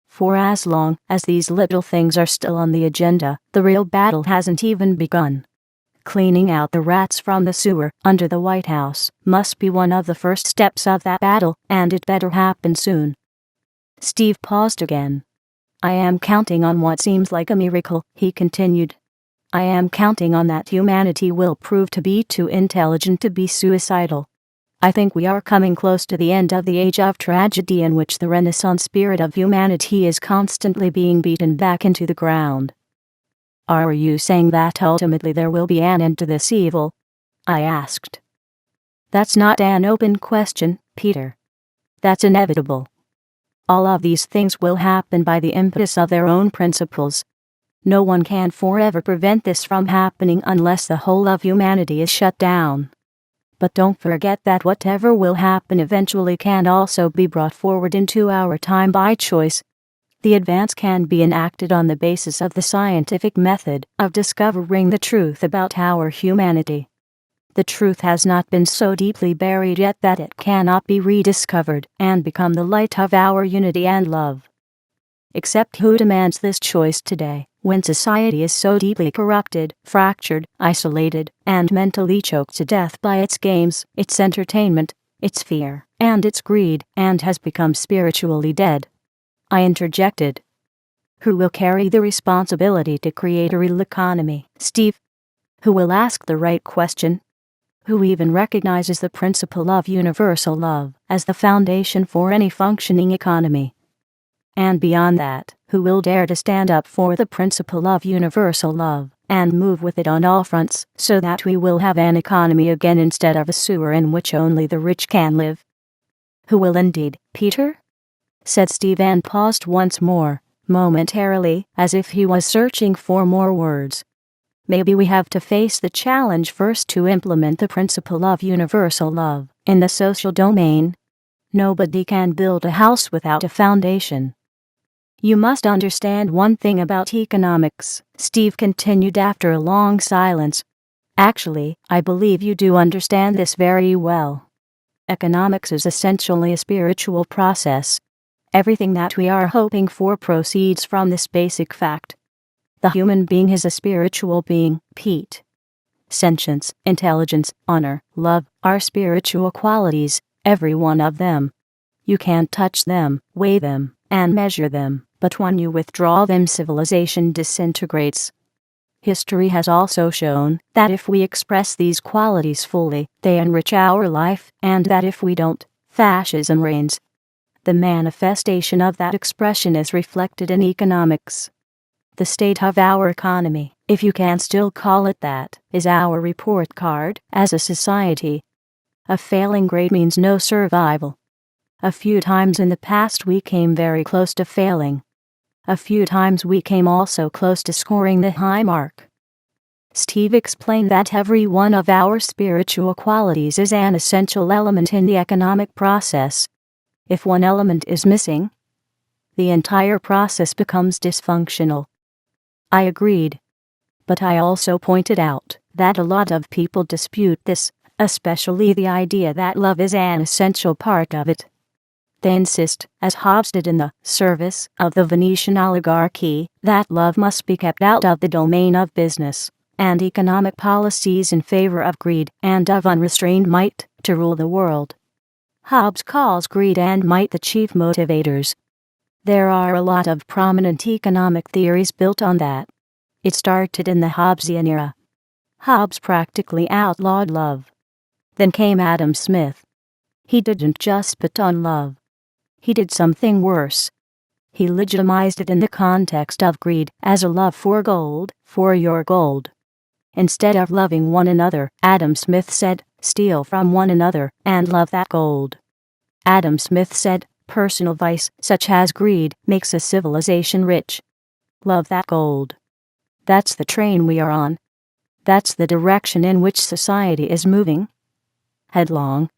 [SPEAKER 1] For as long as these little things are still on the agenda, the real battle hasn't even begun. Cleaning out the rats from the sewer under the White House must be one of the first steps of that battle, and it better happen soon. Steve paused again. "I am counting on what seems like a miracle," he continued. "I am counting on that humanity will prove to be too intelligent to be suicidal. I think we are coming close to the end of the age of tragedy in which the Renaissance spirit of humanity is constantly being beaten back into the ground." "Are you saying that ultimately there will be an end to this evil?" I asked. "That's not an open question, Peter. That's inevitable. All of these things will happen by the impetus of their own principles. No one can forever prevent this from happening unless the whole of humanity is shut down. But don't forget that whatever will happen eventually can also be brought forward into our time by choice. The advance can be enacted on the basis of the scientific method of discovering the truth about our humanity. The truth has not been so deeply buried yet that it cannot be rediscovered and become the light of our unity and love. Except who demands this choice today, when society is so deeply corrupted, fractured, isolated, and mentally choked to death by its games, its entertainment, its fear, and its greed, and has become spiritually dead?" I interjected. "Who will carry the responsibility to create a real economy, Steve? Who will ask the right question? Who even recognizes the principle of universal love as the foundation for any functioning economy? And beyond that, who will dare to stand up for the principle of universal love and move with it on all fronts so that we will have an economy again instead of a sewer in which only the rich can live?" "Who will indeed, Peter?" said Steve and paused once more, momentarily, as if he was searching for more words. "Maybe we have to face the challenge first to implement the principle of universal love in the social domain. Nobody can build a house without a foundation." "You must understand one thing about economics," Steve continued after a long silence. "Actually, I believe you do understand this very well. Economics is essentially a spiritual process. Everything that we are hoping for proceeds from this basic fact. The human being is a spiritual being, Pete. Sentience, intelligence, honor, love are spiritual qualities, every one of them. You can't touch them, weigh them, and measure them, but when you withdraw them, civilization disintegrates. History has also shown that if we express these qualities fully, they enrich our life, and that if we don't, fascism reigns. The manifestation of that expression is reflected in economics. The state of our economy, if you can still call it that, is our report card as a society. A failing grade means no survival. A few times in the past we came very close to failing. A few times we came also close to scoring the high mark. Steve explained that every one of our spiritual qualities is an essential element in the economic process. If one element is missing, the entire process becomes dysfunctional. I agreed. But I also pointed out that a lot of people dispute this, especially the idea that love is an essential part of it. They insist, as Hobbes did in The Service of the Venetian Oligarchy, that love must be kept out of the domain of business and economic policies in favor of greed and of unrestrained might to rule the world. Hobbes calls greed and might the chief motivators. There are a lot of prominent economic theories built on that. It started in the Hobbesian era. Hobbes practically outlawed love. Then came Adam Smith. He didn't just spit on love. He did something worse. He legitimized it in the context of greed as a love for gold, for your gold. Instead of loving one another, Adam Smith said, steal from one another and love that gold. Adam Smith said, personal vice, such as greed, makes a civilization rich. Love that gold. That's the train we are on. That's the direction in which society is moving. Headlong.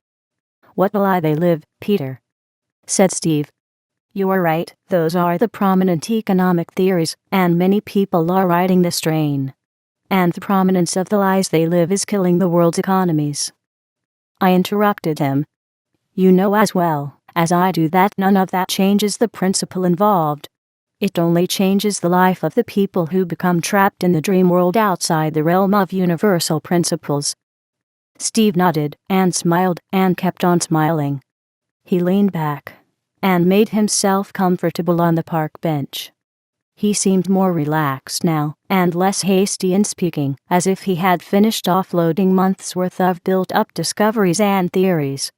[SPEAKER 1] What a lie they live, Peter, said Steve. You are right, those are the prominent economic theories, and many people are riding this train. And the prominence of the lies they live is killing the world's economies. I interrupted him. You know as well as I do that none of that changes the principle involved. It only changes the life of the people who become trapped in the dream world outside the realm of universal principles. Steve nodded and smiled and kept on smiling. He leaned back and made himself comfortable on the park bench. He seemed more relaxed now, and less hasty in speaking, as if he had finished offloading months' worth of built-up discoveries and theories.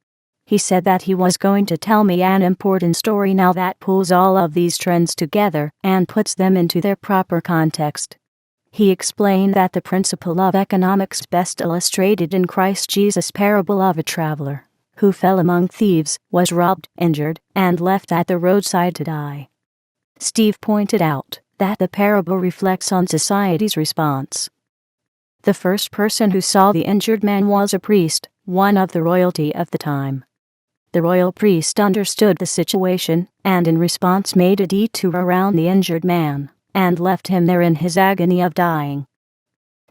[SPEAKER 1] He said that he was going to tell me an important story now that pulls all of these trends together and puts them into their proper context. He explained that the principle of economics best illustrated in Christ Jesus' parable of a traveler who fell among thieves, was robbed, injured, and left at the roadside to die. Steve pointed out that the parable reflects on society's response. The first person who saw the injured man was a priest, one of the royalty of the time. The royal priest understood the situation, and in response made a detour around the injured man, and left him there in his agony of dying.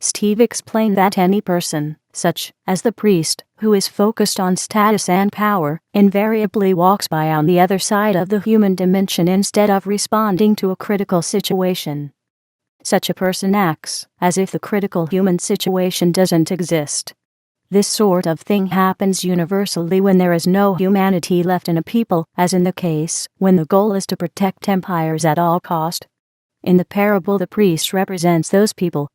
[SPEAKER 1] Steve explained that any person, such as the priest, who is focused on status and power, invariably walks by on the other side of the human dimension instead of responding to a critical situation. Such a person acts as if the critical human situation doesn't exist. This sort of thing happens universally when there is no humanity left in a people, as in the case when the goal is to protect empires at all cost. In the parable, the priest represents those people.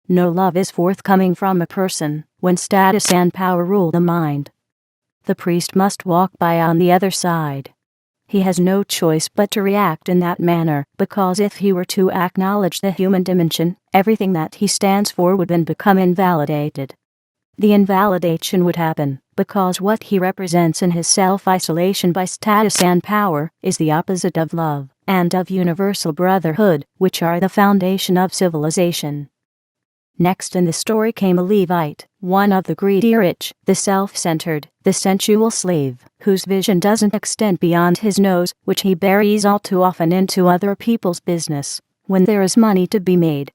[SPEAKER 1] No love is forthcoming from a person when status and power rule the mind. The priest must walk by on the other side. He has no choice but to react in that manner, because if he were to acknowledge the human dimension, everything that he stands for would then become invalidated. The invalidation would happen because what he represents in his self-isolation by status and power is the opposite of love and of universal brotherhood, which are the foundation of civilization. Next in the story came a Levite, one of the greedy rich, the self-centered, the sensual slave, whose vision doesn't extend beyond his nose, which he buries all too often into other people's business, when there is money to be made.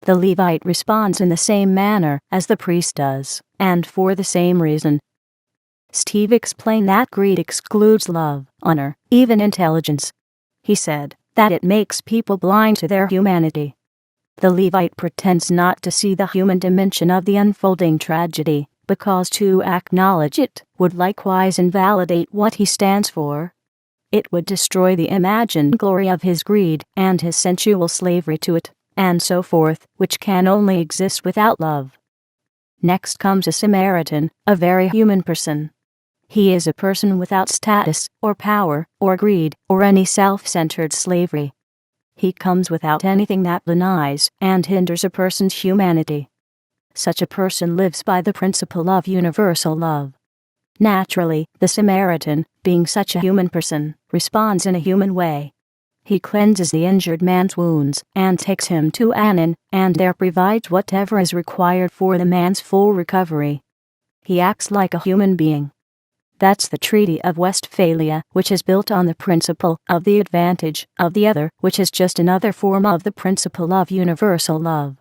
[SPEAKER 1] The Levite responds in the same manner as the priest does, and for the same reason. Steve explained that greed excludes love, honor, even intelligence. He said that it makes people blind to their humanity. The Levite pretends not to see the human dimension of the unfolding tragedy, because to acknowledge it would likewise invalidate what he stands for. It would destroy the imagined glory of his greed and his sensual slavery to it, and so forth, which can only exist without love. Next comes a Samaritan, a very human person. He is a person without status, or power, or greed, or any self-centered slavery. He comes without anything that denies and hinders a person's humanity. Such a person lives by the principle of universal love. Naturally, the Samaritan, being such a human person, responds in a human way. He cleanses the injured man's wounds and takes him to an inn, and there provides whatever is required for the man's full recovery. He acts like a human being. That's the Treaty of Westphalia, which is built on the principle of the advantage of the other, which is just another form of the principle of universal love.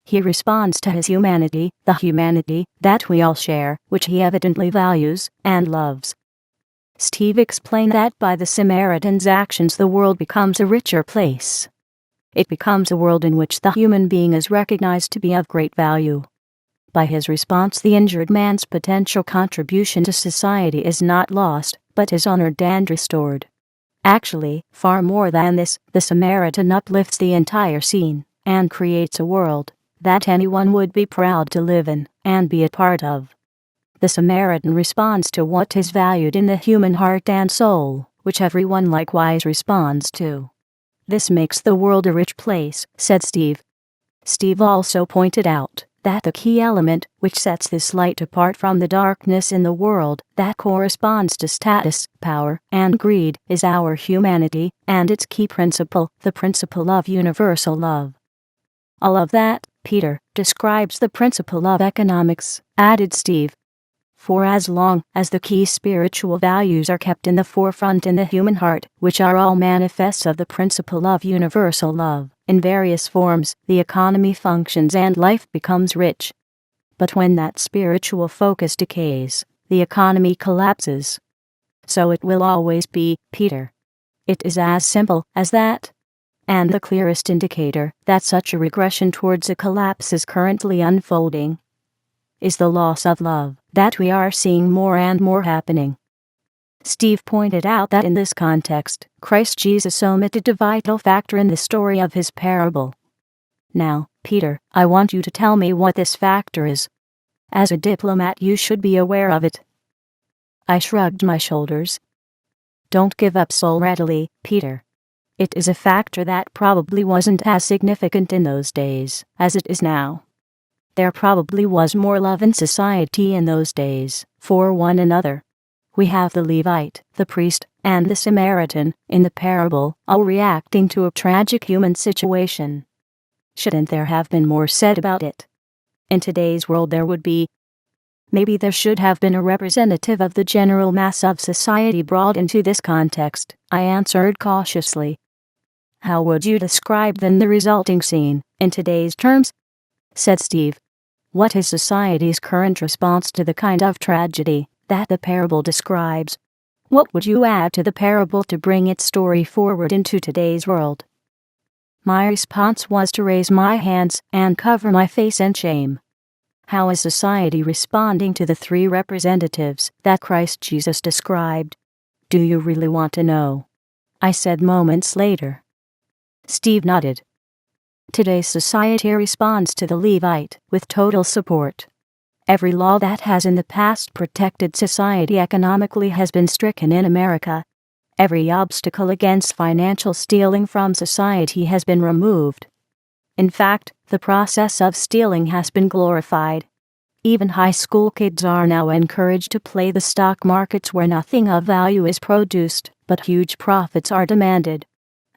[SPEAKER 1] He responds to his humanity, the humanity that we all share, which he evidently values and loves. Steve explained that by the Samaritan's actions the world becomes a richer place. It becomes a world in which the human being is recognized to be of great value. By his response, the injured man's potential contribution to society is not lost, but is honored and restored. Actually, far more than this, the Samaritan uplifts the entire scene and creates a world that anyone would be proud to live in and be a part of. The Samaritan responds to what is valued in the human heart and soul, which everyone likewise responds to. This makes the world a rich place, said Steve. Steve also pointed out that the key element which sets this light apart from the darkness in the world that corresponds to status, power, and greed is our humanity, and its key principle, the principle of universal love. All of that, Peter, describes the principle of economics, added Steve. For as long as the key spiritual values are kept in the forefront in the human heart, which are all manifests of the principle of universal love, in various forms, the economy functions and life becomes rich. But when that spiritual focus decays, the economy collapses. So it will always be, Peter. It is as simple as that. And the clearest indicator that such a regression towards a collapse is currently unfolding is the loss of love that we are seeing more and more happening. Steve pointed out that in this context, Christ Jesus omitted a vital factor in the story of his parable. Now, Peter, I want you to tell me what this factor is. As a diplomat, you should be aware of it. I shrugged my shoulders. Don't give up so readily, Peter. It is a factor that probably wasn't as significant in those days as it is now. There probably was more love in society in those days for one another. We have the Levite, the priest, and the Samaritan in the parable, all reacting to a tragic human situation. Shouldn't there have been more said about it? In today's world there would be. Maybe there should have been a representative of the general mass of society brought into this context, I answered cautiously. How would you describe then the resulting scene, in today's terms? Said Steve. What is society's current response to the kind of tragedy that the parable describes? What would you add to the parable to bring its story forward into today's world? My response was to raise my hands and cover my face in shame. How is society responding to the three representatives that Christ Jesus described? Do you really want to know? I said moments later. Steve nodded. Today's society responds to the Levite with total support. Every law that has in the past protected society economically has been stricken in America. Every obstacle against financial stealing from society has been removed. In fact, the process of stealing has been glorified. Even high school kids are now encouraged to play the stock markets where nothing of value is produced, but huge profits are demanded.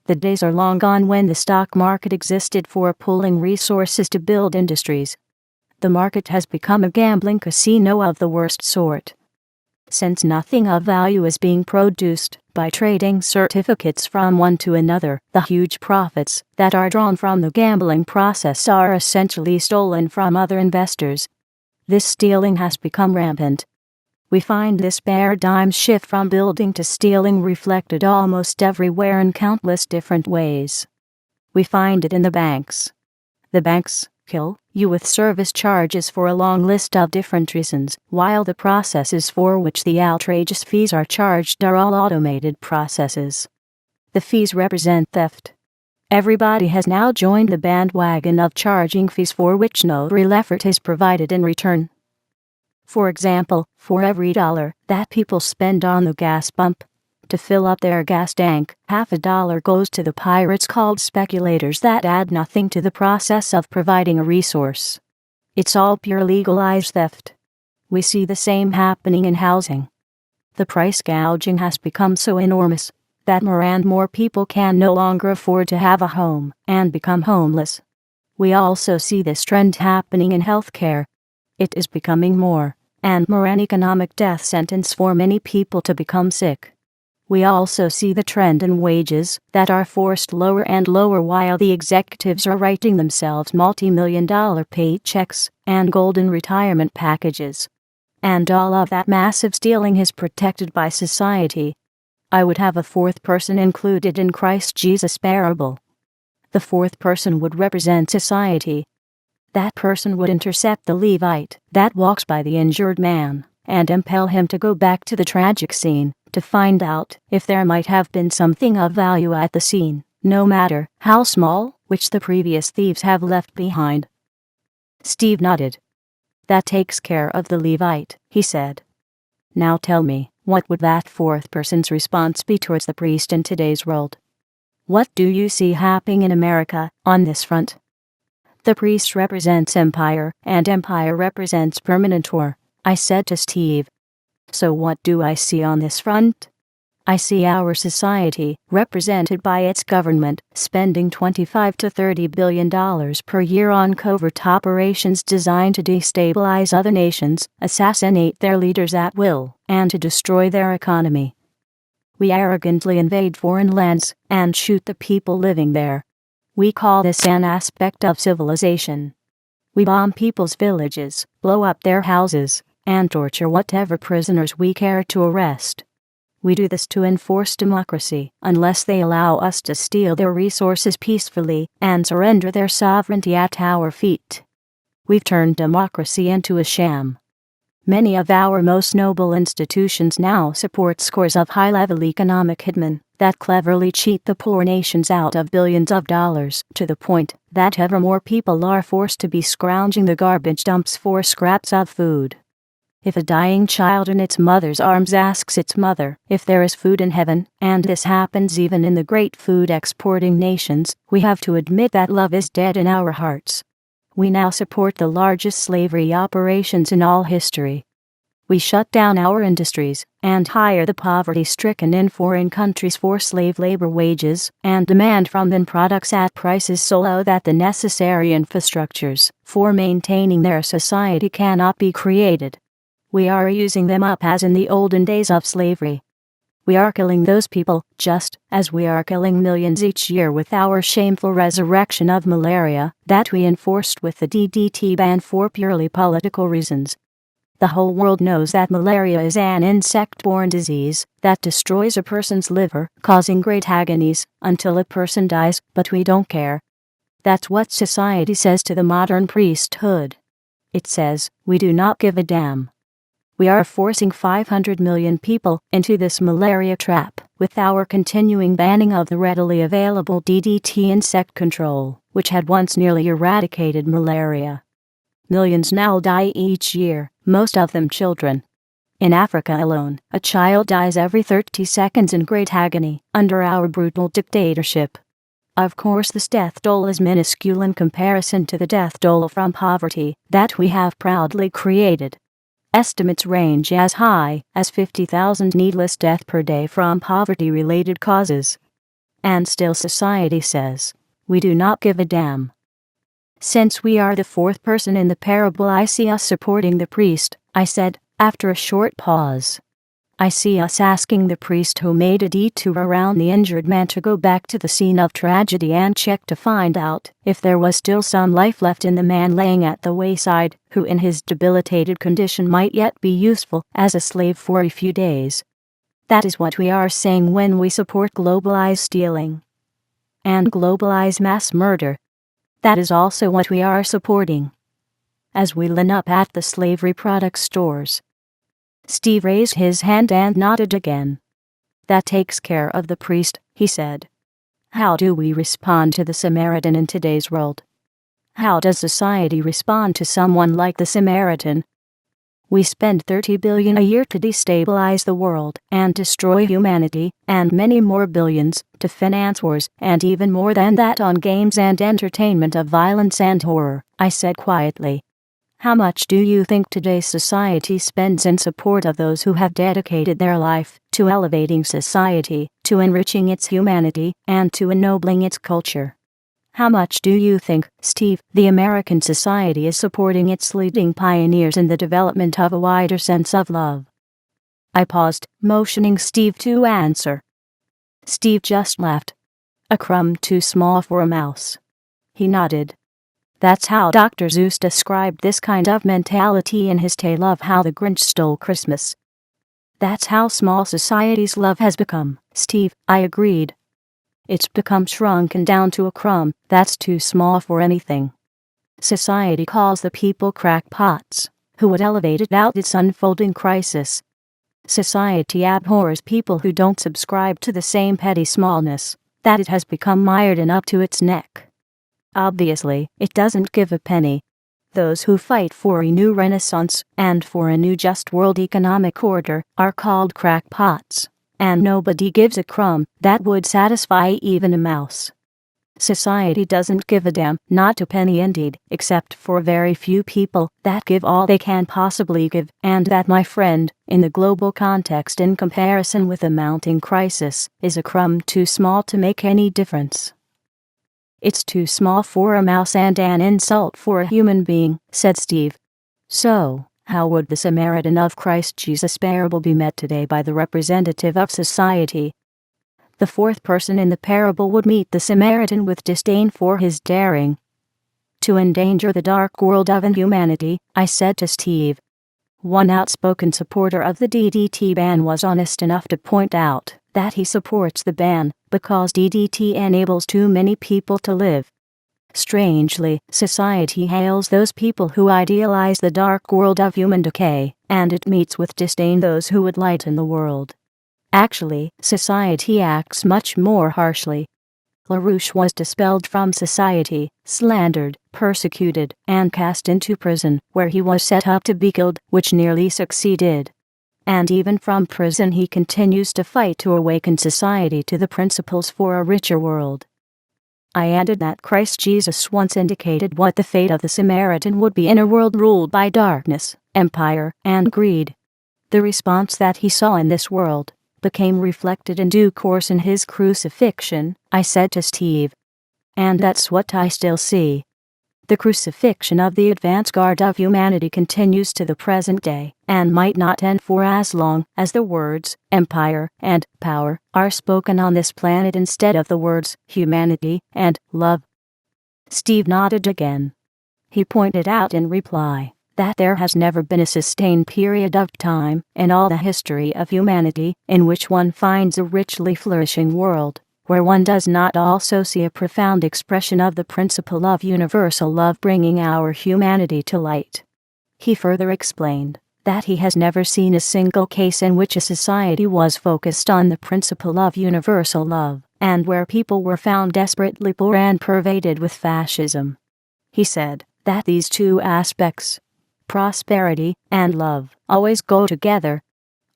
[SPEAKER 1] The days are long gone when the stock market existed for pooling resources to build industries. The market has become a gambling casino of the worst sort. Since nothing of value is being produced by trading certificates from one to another, the huge profits that are drawn from the gambling process are essentially stolen from other investors. This stealing has become rampant. We find this paradigm shift from building to stealing reflected almost everywhere in countless different ways. We find it in the banks. The banks kill you with service charges for a long list of different reasons, while the processes for which the outrageous fees are charged are all automated processes. The fees represent theft. Everybody has now joined the bandwagon of charging fees for which no real effort is provided in return. For example, for every $1 that people spend on the gas pump to fill up their gas tank, half a dollar goes to the pirates called speculators that add nothing to the process of providing a resource. It's all pure legalized theft. We see the same happening in housing. The price gouging has become so enormous that more and more people can no longer afford to have a home and become homeless. We also see this trend happening in healthcare. It is becoming more and more an economic death sentence for many people to become sick. We also see the trend in wages that are forced lower and lower while the executives are writing themselves multi-million-dollar paychecks and golden retirement packages. And all of that massive stealing is protected by society. I would have a fourth person included in Christ Jesus' parable. The fourth person would represent society. That person would intercept the Levite that walks by the injured man and impel him to go back to the tragic scene to find out if there might have been something of value at the scene, no matter how small, which the previous thieves have left behind. Steve nodded. That takes care of the Levite, he said. Now tell me, what would that fourth person's response be towards the priest in today's world? What do you see happening in America on this front? The priest represents empire, and empire represents permanent war, I said to Steve. So what do I see on this front? I see our society, represented by its government, spending $25 to $30 billion per year on covert operations designed to destabilize other nations, assassinate their leaders at will, and to destroy their economy. We arrogantly invade foreign lands and shoot the people living there. We call this an aspect of civilization. We bomb people's villages, blow up their houses, and torture whatever prisoners we care to arrest. We do this to enforce democracy, unless they allow us to steal their resources peacefully and surrender their sovereignty at our feet. We've turned democracy into a sham. Many of our most noble institutions now support scores of high-level economic hitmen that cleverly cheat the poor nations out of billions of dollars, to the point that ever more people are forced to be scrounging the garbage dumps for scraps of food. If a dying child in its mother's arms asks its mother if there is food in heaven, and this happens even in the great food-exporting nations, we have to admit that love is dead in our hearts. We now support the largest slavery operations in all history. We shut down our industries and hire the poverty-stricken in foreign countries for slave labor wages and demand from them products at prices so low that the necessary infrastructures for maintaining their society cannot be created. We are using them up as in the olden days of slavery. We are killing those people, just as we are killing millions each year with our shameful resurrection of malaria that we enforced with the DDT ban for purely political reasons. The whole world knows that malaria is an insect-borne disease that destroys a person's liver, causing great agonies until a person dies, but we don't care. That's what society says to the modern priesthood. It says, we do not give a damn. We are forcing 500 million people into this malaria trap with our continuing banning of the readily available DDT insect control, which had once nearly eradicated malaria. Millions now die each year, most of them children. In Africa alone, a child dies every 30 seconds in great agony under our brutal dictatorship. Of course, this death toll is minuscule in comparison to the death toll from poverty that we have proudly created. Estimates range as high as 50,000 needless deaths per day from poverty-related causes. And still society says, we do not give a damn. Since we are the fourth person in the parable, I see us supporting the priest, I said, after a short pause. I see us asking the priest who made a detour around the injured man to go back to the scene of tragedy and check to find out if there was still some life left in the man laying at the wayside, who in his debilitated condition might yet be useful as a slave for a few days. That is what we are saying when we support globalized stealing and globalized mass murder. That is also what we are supporting as we line up at the slavery product stores. Steve raised his hand and nodded again. That takes care of the priest, he said. How do we respond to the Samaritan in today's world? How does society respond to someone like the Samaritan? We spend $30 billion a year to destabilize the world and destroy humanity, and many more billions to finance wars, and even more than that on games and entertainment of violence and horror, I said quietly. How much do you think today's society spends in support of those who have dedicated their life to elevating society, to enriching its humanity, and to ennobling its culture? How much do you think, Steve, the American society is supporting its leading pioneers in the development of a wider sense of love? I paused, motioning Steve to answer. Steve just laughed. A crumb too small for a mouse. He nodded. That's how Dr. Seuss described this kind of mentality in his tale of How the Grinch Stole Christmas. That's how small society's love has become, Steve, I agreed. It's become shrunken down to a crumb that's too small for anything. Society calls the people crackpots, who would elevate it out its unfolding crisis. Society abhors people who don't subscribe to the same petty smallness that it has become mired in up to its neck. Obviously, it doesn't give a penny. Those who fight for a new renaissance and for a new just world economic order are called crackpots, and nobody gives a crumb that would satisfy even a mouse. Society doesn't give a damn, not a penny indeed, except for very few people that give all they can possibly give, and that, my friend, in the global context in comparison with a mounting crisis, is a crumb too small to make any difference. It's too small for a mouse and an insult for a human being, said Steve. So, how would the Samaritan of Christ Jesus' parable be met today by the representative of society? The fourth person in the parable would meet the Samaritan with disdain for his daring to endanger the dark world of inhumanity, I said to Steve. One outspoken supporter of the DDT ban was honest enough to point out that he supports the ban because DDT enables too many people to live. Strangely, society hails those people who idealize the dark world of human decay, and it meets with disdain those who would lighten the world. Actually, society acts much more harshly. LaRouche was dispelled from society, slandered, persecuted, and cast into prison, where he was set up to be killed, which nearly succeeded. And even from prison he continues to fight to awaken society to the principles for a richer world. I added that Christ Jesus once indicated what the fate of the Samaritan would be in a world ruled by darkness, empire, and greed. The response that he saw in this world became reflected in due course in his crucifixion, I said to Steve. And that's what I still see. The crucifixion of the advance guard of humanity continues to the present day, and might not end for as long as the words empire and power are spoken on this planet instead of the words humanity and love. Steve nodded again. He pointed out in reply that there has never been a sustained period of time in all the history of humanity in which one finds a richly flourishing world where one does not also see a profound expression of the principle of universal love bringing our humanity to light. He further explained that he has never seen a single case in which a society was focused on the principle of universal love, and where people were found desperately poor and pervaded with fascism. He said that these two aspects, prosperity and love, always go together.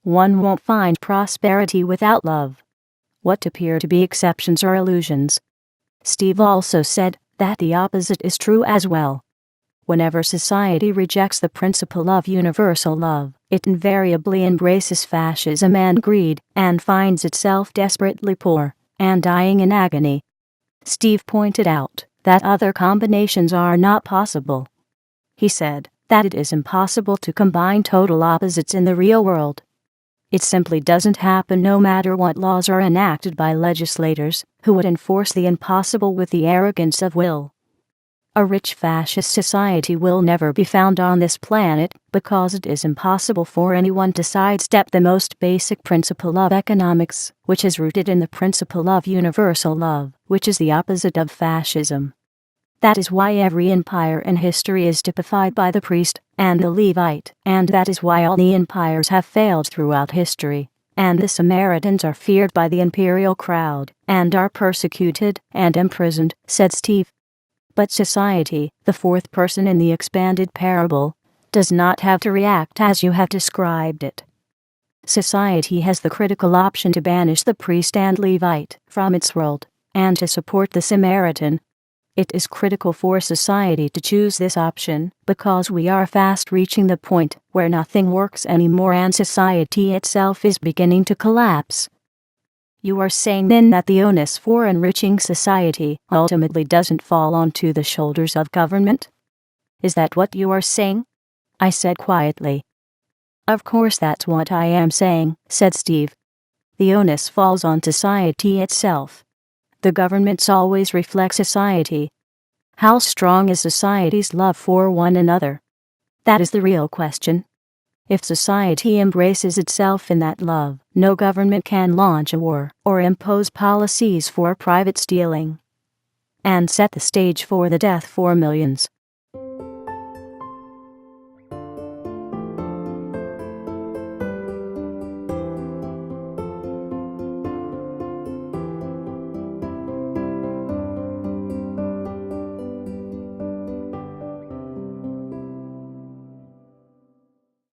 [SPEAKER 1] One won't find prosperity without love. What appear to be exceptions are illusions. Steve also said that the opposite is true as well. Whenever society rejects the principle of universal love, it invariably embraces fascism and greed, and finds itself desperately poor, and dying in agony. Steve pointed out that other combinations are not possible. He said that it is impossible to combine total opposites in the real world. It simply doesn't happen no matter what laws are enacted by legislators who would enforce the impossible with the arrogance of will. A rich fascist society will never be found on this planet because it is impossible for anyone to sidestep the most basic principle of economics, which is rooted in the principle of universal love, which is the opposite of fascism. That is why every empire in history is typified by the priest and the Levite, and that is why all the empires have failed throughout history, and the Samaritans are feared by the imperial crowd, and are persecuted and imprisoned, said Steve. But society, the fourth person in the expanded parable, does not have to react as you have described it. Society has the critical option to banish the priest and Levite from its world, and to support the Samaritan. It is critical for society to choose this option because we are fast reaching the point where nothing works anymore and society itself is beginning to collapse. You are saying then that the onus for enriching society ultimately doesn't fall onto the shoulders of government? Is that what you are saying? I said quietly. Of course that's what I am saying, said Steve. The onus falls on society itself. The governments always reflect society. How strong is society's love for one another? That is the real question. If society embraces itself in that love, no government can launch a war or impose policies for private stealing and set the stage for the death for millions.